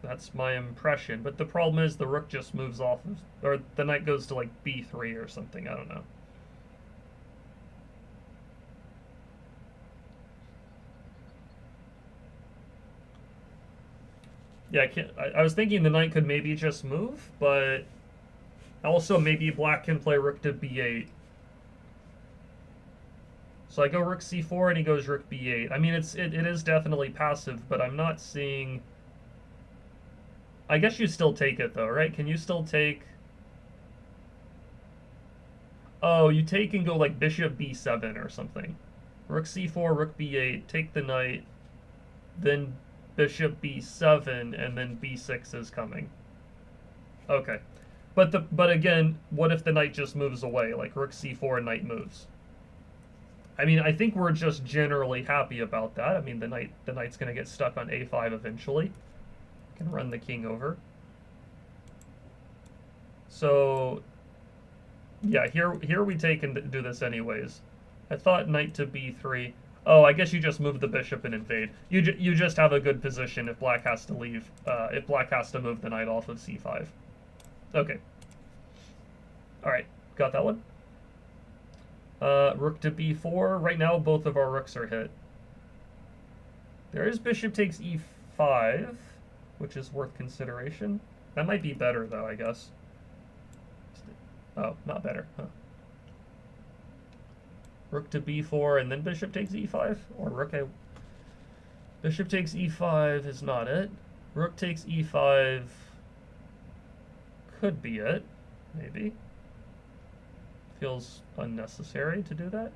That's my impression. But the problem is the rook just moves off, or the knight goes to like b3 or something. I don't know. Yeah, I was thinking the knight could maybe just move, but also maybe black can play rook to b8. So I go rook c4 and he goes rook b8. I mean, it is definitely passive, but I'm not seeing... I guess you still take it though, right? Can you still take... Oh, you take and go like bishop b7 or something. Rook c4, rook b8, take the knight, then bishop b7, and then b6 is coming. Okay. But again, what if the knight just moves away, like rook c4, knight moves? I mean, I think we're just generally happy about that. I mean, the knight's going to get stuck on a5 eventually. Can run the king over. So, yeah, here we take and do this anyways. I thought knight to b3. Oh, I guess you just move the bishop and invade. You just have a good position if black has to leave. If black has to move the knight off of c5. Okay. All right, got that one. Rook to b4. Right now, both of our rooks are hit. There is bishop takes e5, which is worth consideration. That might be better, though, I guess. Oh, not better. Huh. Rook to b4, and then bishop takes e5? Or rook a... Bishop takes e5 is not it. Rook takes e5 could be it, maybe. Feels unnecessary to do that.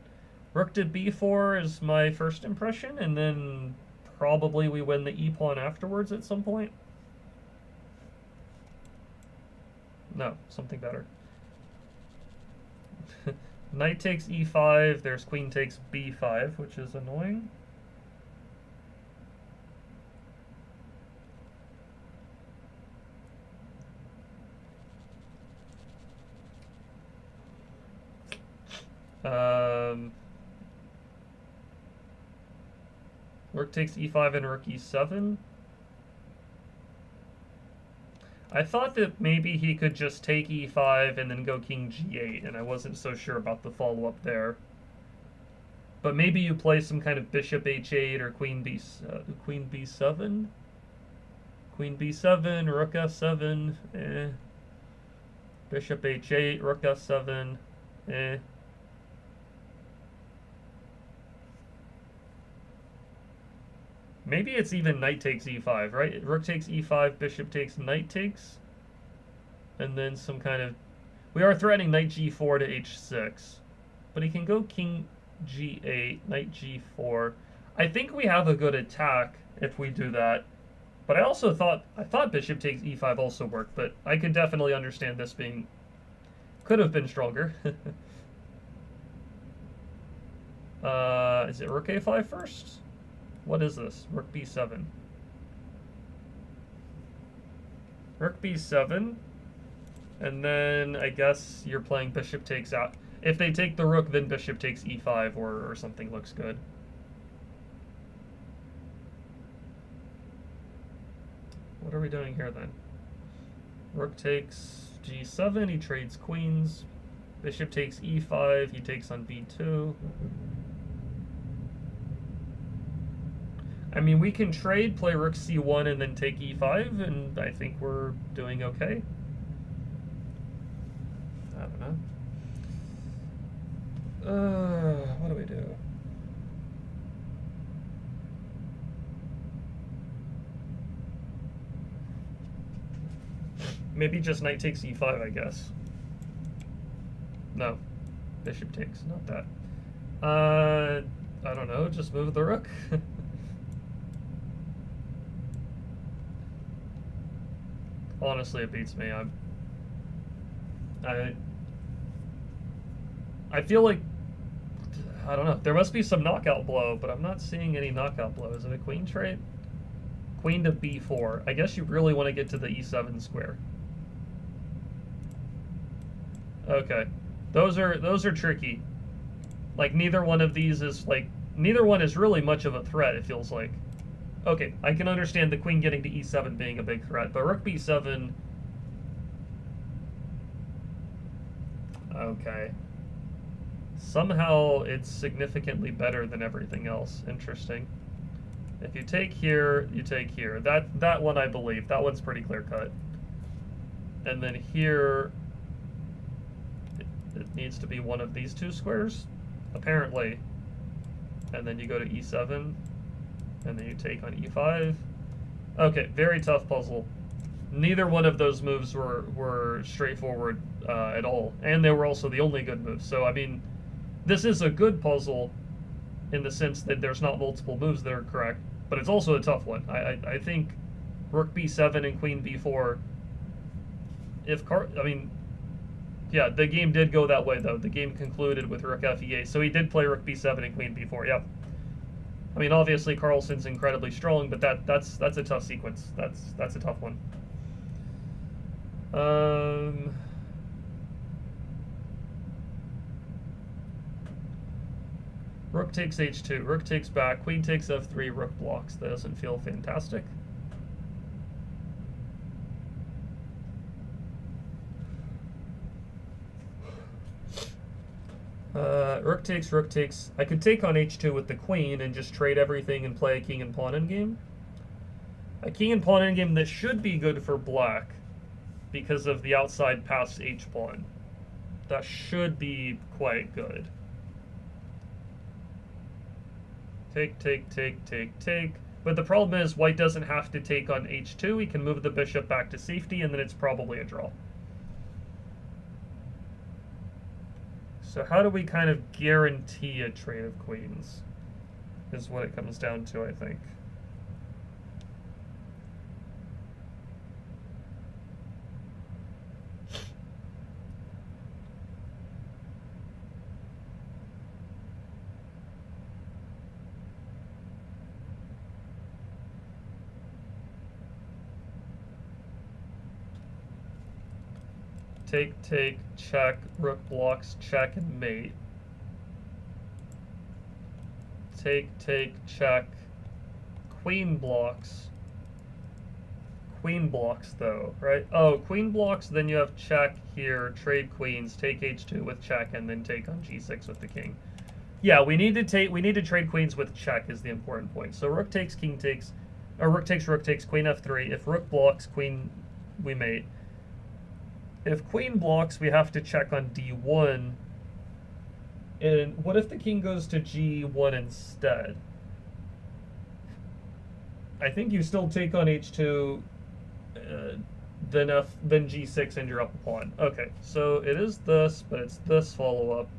Rook to b4 is my first impression, and then probably we win the e-pawn afterwards at some point. No, something better. Knight takes e5, there's queen takes b5, which is annoying. Rook takes e5 and rook e7. I thought that maybe he could just take e5 and then go king g8, and I wasn't so sure about the follow-up there. But maybe you play some kind of bishop h8 or queen b7? Queen b7, rook f7, eh. Bishop h8, rook f7, eh. Maybe it's even knight takes e5, right? Rook takes e5, bishop takes, knight takes. And then some kind of... We are threatening knight g4 to h6. But he can go king g8, knight g4. I think we have a good attack if we do that. But I thought bishop takes e5 also worked, but I could definitely understand this being Could have been stronger. Is it rook a5 first? What is this? Rook b7. Rook b7. And then I guess you're playing bishop takes out. If they take the rook, then bishop takes e5 or something looks good. What are we doing here then? Rook takes g7, he trades queens. Bishop takes e5, he takes on b2. I mean, we can trade, play rook c1, and then take e5, and I think we're doing okay. I don't know. What do we do? Maybe just knight takes e5, I guess. No. Bishop takes, not that. I don't know, just move the rook. Honestly, it beats me. I feel like, I don't know, there must be some knockout blow, but I'm not seeing any knockout blow. Is it a queen trade? Queen to b4. I guess you really want to get to the e7 square. Okay. Those are tricky. Like, neither one of these is, like, neither one is really much of a threat, it feels like. Okay, I can understand the queen getting to e7 being a big threat, but rook b7... Okay. Somehow it's significantly better than everything else. Interesting. If you take here, you take here. That one I believe. That one's pretty clear-cut. And then here... It needs to be one of these two squares, apparently. And then you go to e7, and then you take on e5. Okay, very tough puzzle. Neither one of those moves were straightforward at all, and they were also the only good moves. So, I mean, this is a good puzzle in the sense that there's not multiple moves that are correct, but it's also a tough one. I think rook b7 and queen b4, yeah, the game did go that way, though. The game concluded with rook f8, so he did play rook b7 and queen b4, yeah. I mean, obviously, Carlsen's incredibly strong, but that's a tough sequence. That's a tough one. Rook takes h2, rook takes back, queen takes f3, rook blocks. That doesn't feel fantastic. Rook takes, rook takes. I could take on h2 with the queen and just trade everything and play a king and pawn endgame. A king and pawn endgame that should be good for black because of the outside passed h-pawn. That should be quite good. Take, take, take, take, take. But the problem is white doesn't have to take on h2. He can move the bishop back to safety, and then it's probably a draw. So how do we kind of guarantee a trade of queens is what it comes down to, I think. Take, take, check, rook blocks, check, and mate. Take, take, check, queen blocks. Queen blocks, though, right? Oh, queen blocks, then you have check here, trade queens, take h2 with check, and then take on g6 with the king. Yeah, we need to trade queens with check is the important point. So rook takes, king takes, or rook takes, queen f3. If rook blocks, queen, we mate. If queen blocks, we have to check on d1. And what if the king goes to g1 instead? I think you still take on h2, then g6, and you're up a pawn. Okay, so it is this, but it's this follow-up.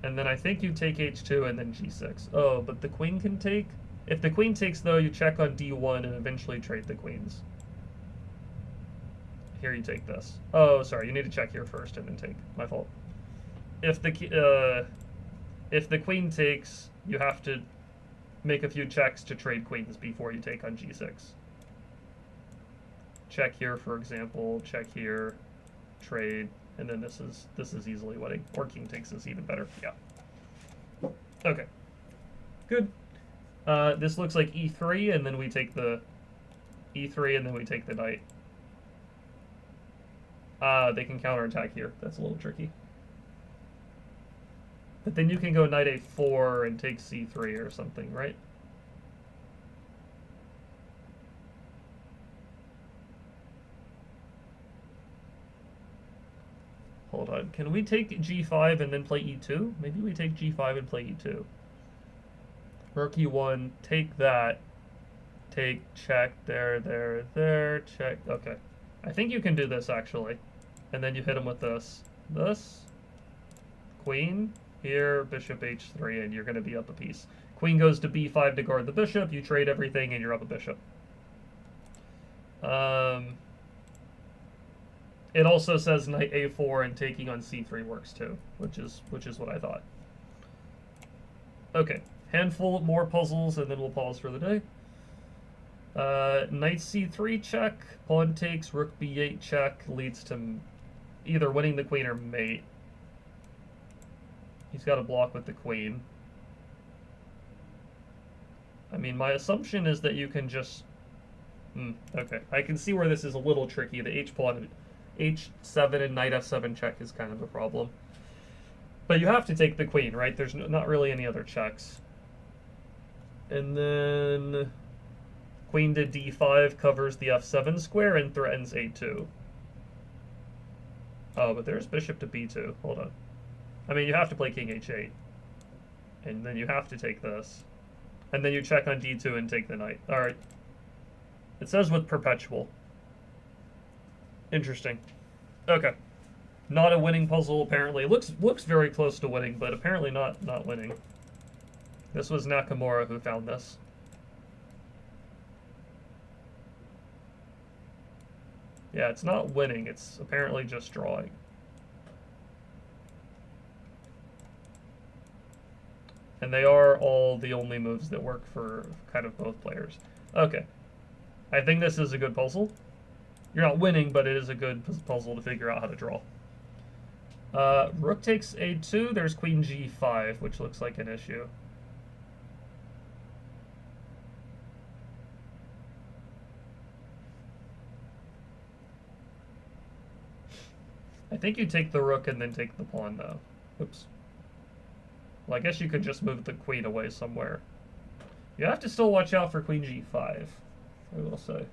And then I think you take h2 and then g6. Oh, but the queen can take? If the queen takes, though, you check on d1 and eventually trade the queens. here you take this. Oh, sorry, you need to check here first and then take. My fault. If the queen takes, you have to make a few checks to trade queens before you take on g6. Check here, for example. Check here, trade, and then this is easily winning. Or king takes is even better. Yeah. Okay. Good. This looks like e3, and then we take the e3, and then we take the knight. They can counterattack here. That's a little tricky. But then you can go knight a4 and take c3 or something, right? Hold on. Can we take g5 and then play e2? Maybe we take g5 and play e2. Rook e1, take that. Take, check, there, check. Okay. I think you can do this, actually. And then you hit him with this. This. Queen. Here, bishop h3, and you're going to be up a piece. Queen goes to b5 to guard the bishop. You trade everything, and you're up a bishop. It also says knight a4, and taking on c3 works too, which is what I thought. Okay, handful of more puzzles, and then we'll pause for the day. Knight c3 check, pawn takes, rook b8 check, leads to either winning the queen or mate. He's got a block with the queen. I mean, my assumption is that you can just... okay, I can see where this is a little tricky. The h-pawn, h7 and knight f7 check is kind of a problem. But you have to take the queen, right? There's not really any other checks. And then... queen to d5 covers the f7 square and threatens a2. Oh, but there's bishop to b2. Hold on. I mean, you have to play king h8. And then you have to take this. And then you check on d2 and take the knight. Alright. It says with perpetual. Interesting. Okay. Not a winning puzzle, apparently. Looks very close to winning, but apparently not winning. This was Nakamura who found this. Yeah, it's not winning. It's apparently just drawing. And they are all the only moves that work for kind of both players. Okay. I think this is a good puzzle. You're not winning, but it is a good puzzle to figure out how to draw. Rook takes a2. There's queen g5, which looks like an issue. I think you take the rook and then take the pawn, though. Oops. Well, I guess you could just move the queen away somewhere. You have to still watch out for queen g5, I will say.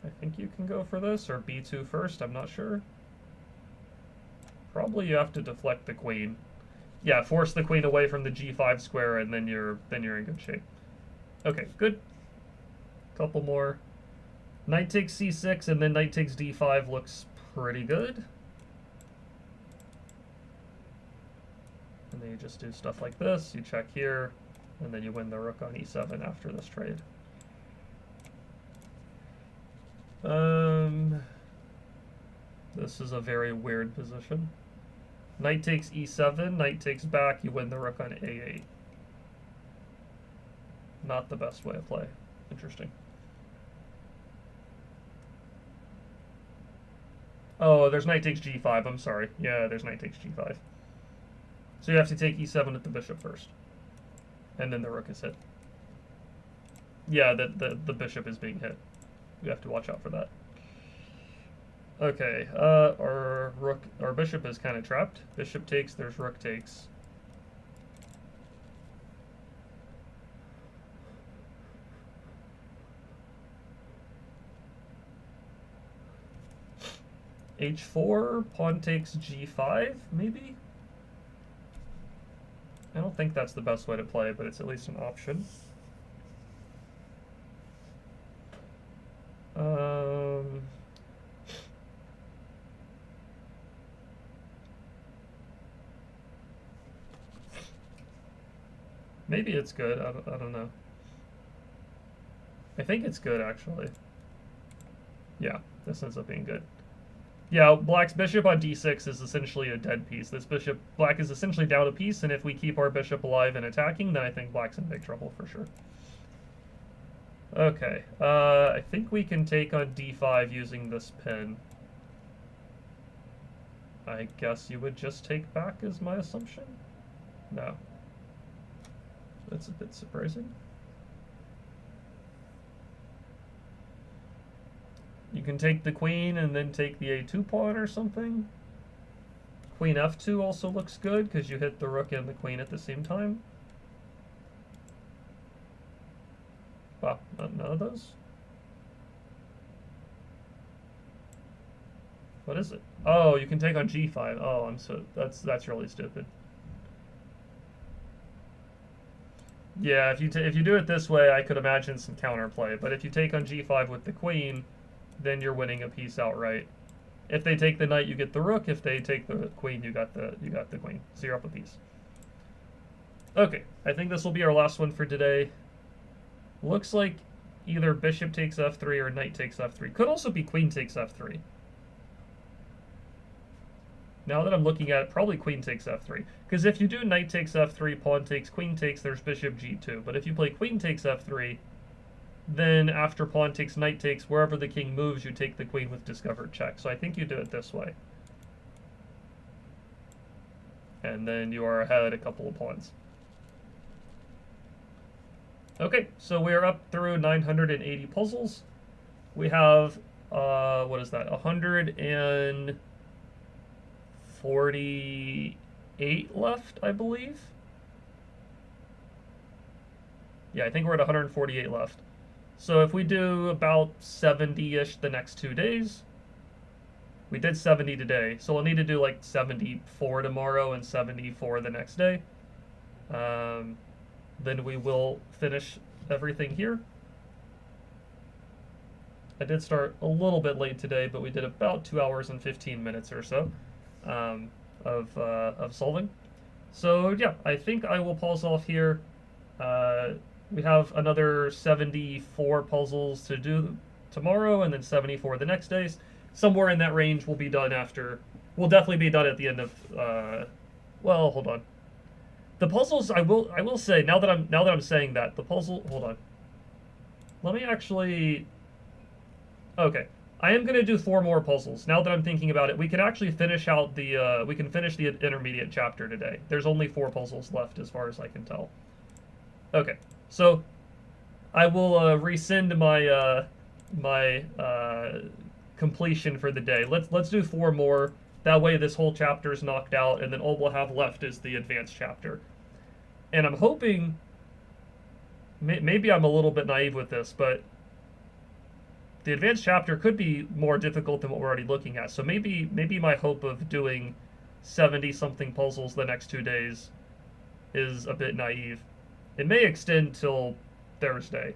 I think you can go for this, or b2 first, I'm not sure. Probably you have to deflect the queen. Yeah, force the queen away from the g5 square, and then you're in good shape. Okay, good. Couple more. Knight takes c6, and then knight takes d5 looks pretty good. And then you just do stuff like this. You check here, and then you win the rook on e7 after this trade. This is a very weird position. Knight takes e7, knight takes back, you win the rook on a8. Not the best way to play. Interesting. Oh, there's knight takes g5, I'm sorry. Yeah, there's knight takes g5. So you have to take e7 with the bishop first. And then the rook is hit. Yeah, the bishop is being hit. We have to watch out for that. Okay, our bishop is kind of trapped. Bishop takes, there's rook takes. h4, pawn takes g5, maybe? I don't think that's the best way to play, but it's at least an option. Maybe it's good. I don't know. I think it's good, actually. Yeah, this ends up being good. Yeah, black's bishop on d6 is essentially a dead piece. Black is essentially down a piece, and if we keep our bishop alive and attacking, then I think black's in big trouble for sure. Okay, I think we can take on d5 using this pin. I guess you would just take back is my assumption? No. That's a bit surprising. You can take the queen and then take the a2 pawn or something. Queen f2 also looks good because you hit the rook and the queen at the same time. Wow, none of those? What is it? Oh, you can take on g5. Oh, that's really stupid. Yeah, if you do it this way, I could imagine some counterplay. But if you take on g5 with the queen, then you're winning a piece outright. If they take the knight, you get the rook. If they take the queen, you got the queen. So you're up a piece. Okay, I think this will be our last one for today. Looks like either bishop takes f3 or knight takes f3. Could also be queen takes f3. Now that I'm looking at it, probably queen takes f3. Because if you do knight takes f3, pawn takes, queen takes, there's bishop g2. But if you play queen takes f3, then after pawn takes, knight takes, wherever the king moves, you take the queen with discovered check. So I think you do it this way. And then you are ahead a couple of pawns. Okay, so we are up through 980 puzzles. We have, what is that, 148 left, I believe. Yeah, I think we're at 148 left. So if we do about 70-ish the next 2 days, we did 70 today, so we'll need to do like 74 tomorrow and 74 the next day. Then we will finish everything here. I did start a little bit late today, but we did about 2 hours and 15 minutes or so of solving. So yeah, I think I will pause off here. We have another 74 puzzles to do tomorrow, and then 74 the next days. Somewhere in that range will be done after. We'll definitely be done at the end of. Well, hold on. The puzzles, I will say, now that I'm saying that, the puzzle, hold on. Let me actually, okay. I am going to do 4 more puzzles. Now that I'm thinking about it, we can actually finish out the, we can finish the intermediate chapter today. There's only 4 puzzles left as far as I can tell. Okay, so I will rescind my, completion for the day. Let's do 4 more. That way this whole chapter is knocked out, and then all we'll have left is the advanced chapter. And I'm hoping, maybe I'm a little bit naive with this, but the advanced chapter could be more difficult than what we're already looking at. So maybe my hope of doing 70-something puzzles the next 2 days is a bit naive. It may extend till Thursday.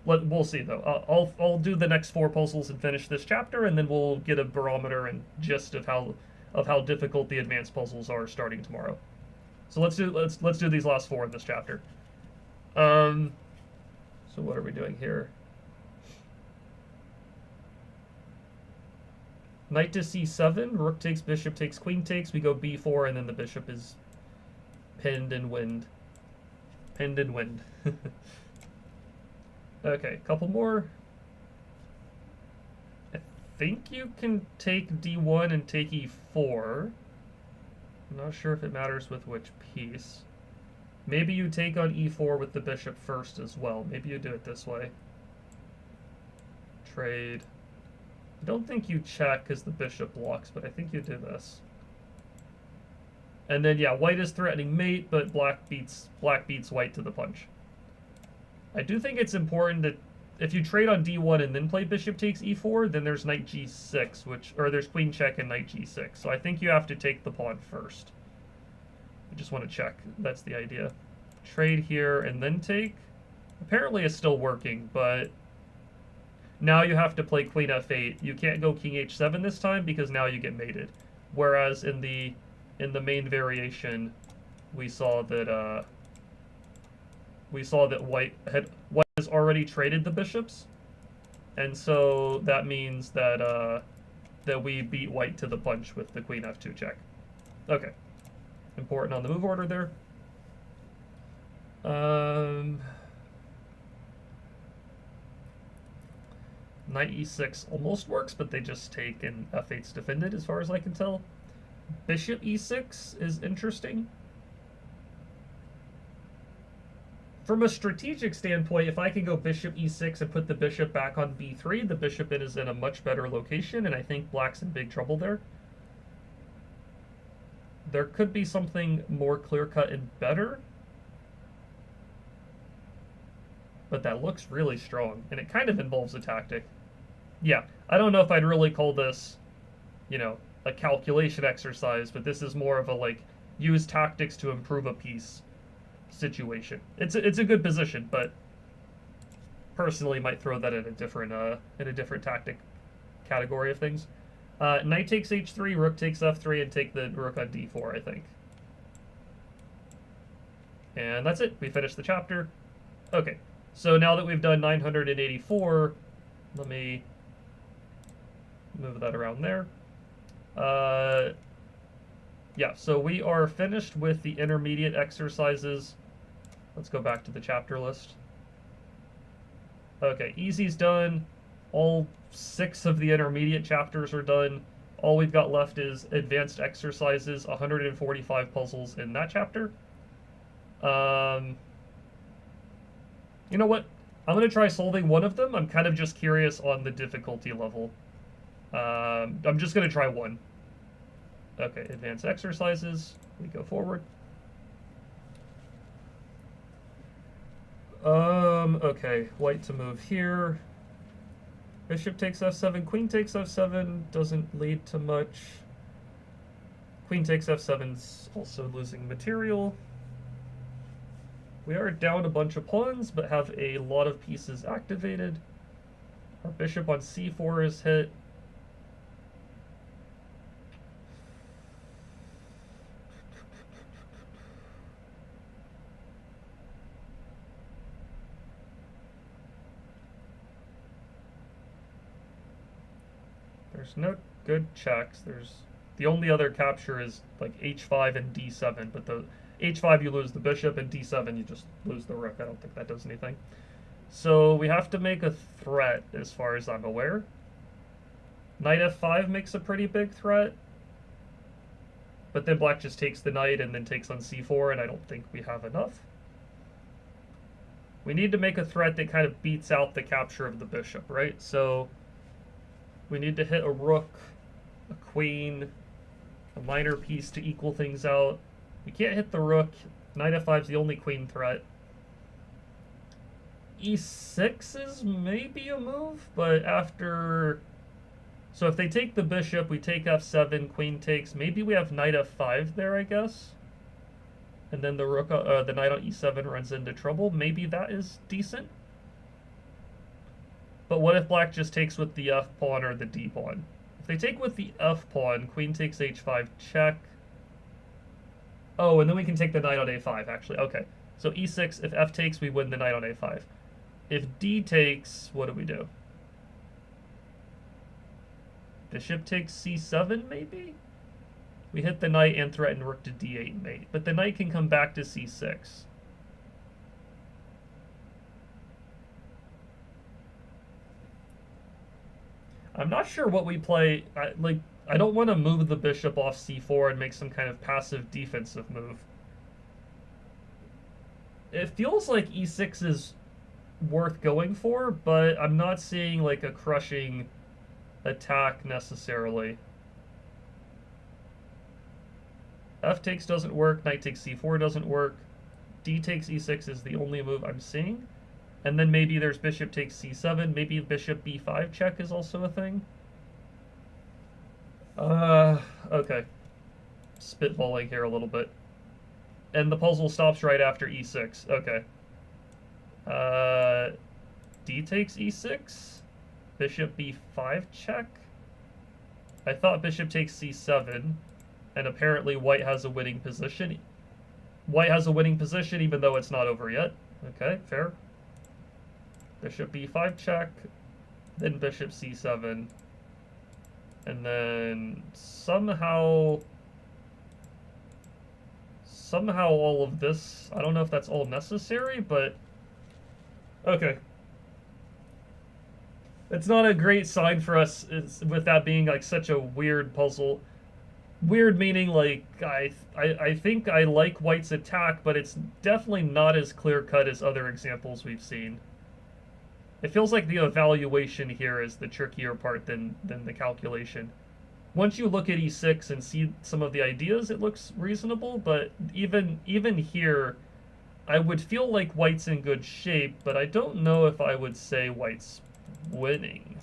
We'll see, though. I'll do the next 4 puzzles and finish this chapter, and then we'll get a barometer and gist of how difficult the advanced puzzles are starting tomorrow. So let's do these last 4 in this chapter. So what are we doing here? Knight to c7, rook takes, bishop takes, queen takes. We go b4, and then the bishop is pinned and wind. Pinned and wind. Okay, couple more. I think you can take d1 and take e4. I'm not sure if it matters with which piece. Maybe you take on e4 with the bishop first as well. Maybe you do it this way. Trade. I don't think you check because the bishop blocks, but I think you do this. And then, yeah, white is threatening mate, but black beats white to the punch. I do think it's important that if you trade on d1 and then play bishop takes e4, then there's knight g6, or there's queen check and knight g6. So I think you have to take the pawn first. I just want to check. That's the idea. Trade here and then take. Apparently it's still working, but now you have to play queen f8. You can't go king h7 this time because now you get mated. Whereas in the main variation, we saw that we saw that white has already traded the bishops, and so that means that that we beat white to the punch with the queen f2 check. Okay, important on the move order there. Knight e6 almost works, but they just take and f8's defended as far as I can tell. Bishop e6 is interesting. From a strategic standpoint, if I can go bishop e6 and put the bishop back on b3, the bishop is in a much better location, and I think black's in big trouble there. There could be something more clear-cut and better, but that looks really strong, and it kind of involves a tactic. Yeah, I don't know if I'd really call this, you know, a calculation exercise, but this is more of a, like, use tactics to improve a piece situation. It's a good position, but personally might throw that in a different tactic category of things. Knight takes h3, rook takes f3, and take the rook on d4, I think. And that's it. We finished the chapter. Okay, so now that we've done 984, let me move that around there. Yeah, so we are finished with the intermediate exercises. Let's go back to the chapter list. Okay, easy's done. All 6 of the intermediate chapters are done. All we've got left is advanced exercises, 145 puzzles in that chapter. You know what? I'm going to try solving one of them. I'm kind of just curious on the difficulty level. I'm just going to try one. Okay, advanced exercises. We go forward. Okay, white to move here. Bishop takes f7, queen takes f7, doesn't lead to much. Queen takes f7's also losing material. We are down a bunch of pawns, but have a lot of pieces activated. Our bishop on c4 is hit. There's no good checks. The only other capture is like h5 and d7, but the h5 you lose the bishop, and d7 you just lose the rook. I don't think that does anything. So we have to make a threat as far as I'm aware. Knight f5 makes a pretty big threat, but then black just takes the knight and then takes on c4, and I don't think we have enough. We need to make a threat that kind of beats out the capture of the bishop, right? So we need to hit a rook, a queen, a minor piece to equal things out. We can't hit the rook. Knight f5 is the only queen threat. e6 is maybe a move, but after... So if they take the bishop, we take f7, queen takes. Maybe we have knight f5 there, I guess. And then the rook, the knight on e7 runs into trouble. Maybe that is decent. But what if black just takes with the f pawn or the d pawn? If they take with the f pawn, queen takes h5 check. Oh, and then we can take the knight on a5, actually. Okay, so e6, if f takes, we win the knight on a5. If d takes, what do we do? Bishop takes c7, maybe? We hit the knight and threaten rook to d8 mate, but the knight can come back to c6. I'm not sure what we play. I don't want to move the bishop off c4 and make some kind of passive defensive move. It feels like e6 is worth going for, but I'm not seeing like a crushing attack necessarily. F takes doesn't work, knight takes c4 doesn't work, d takes e6 is the only move I'm seeing. And then maybe there's bishop takes c7, maybe bishop b5 check is also a thing. Okay. Spitballing here a little bit. And the puzzle stops right after e6. Okay. D takes e6, bishop b5 check. I thought bishop takes c7, and apparently white has a winning position. White has a winning position even though it's not over yet. Okay, fair. Bishop b5 check, then bishop c7, and then somehow all of this, I don't know if that's all necessary, but okay. It's not a great sign for us with that being like such a weird puzzle. Weird meaning like I think I like white's attack, but it's definitely not as clear-cut as other examples we've seen. It feels like the evaluation here is the trickier part than the calculation. Once you look at e6 and see some of the ideas, it looks reasonable, but even here, I would feel like white's in good shape, but I don't know if I would say white's winning.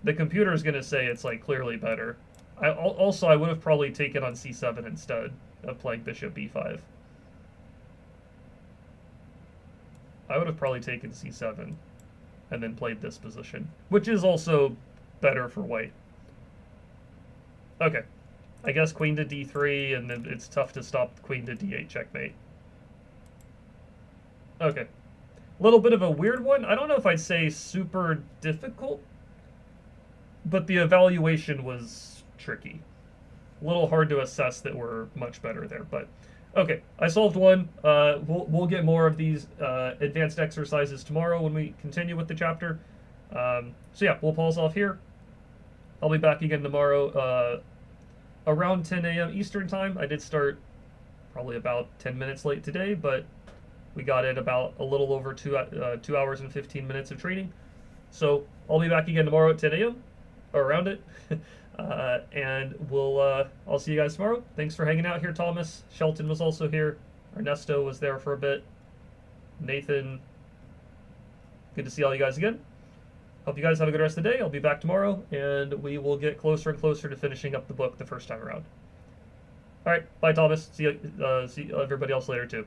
The computer is going to say it's like clearly better. I would have probably taken on c7 instead of playing bishop b5. I would have probably taken c7 and then played this position, which is also better for white. Okay, I guess queen to d3, and then it's tough to stop queen to d8 checkmate. Okay, a little bit of a weird one. I don't know if I'd say super difficult, but the evaluation was tricky. A little hard to assess that we're much better there, but okay, I solved one. We'll get more of these advanced exercises tomorrow when we continue with the chapter. So yeah, we'll pause off here. I'll be back again tomorrow around 10 a.m. Eastern time. I did start probably about 10 minutes late today, but we got in about a little over 2 hours and 15 minutes of training. So I'll be back again tomorrow at 10 a.m. or around it. And I'll see you guys tomorrow. Thanks for hanging out here, Thomas. Shelton was also here. Ernesto was there for a bit. Nathan, good to see all you guys again. Hope you guys have a good rest of the day. I'll be back tomorrow, and we will get closer and closer to finishing up the book the first time around. All right, bye, Thomas. See everybody else later, too.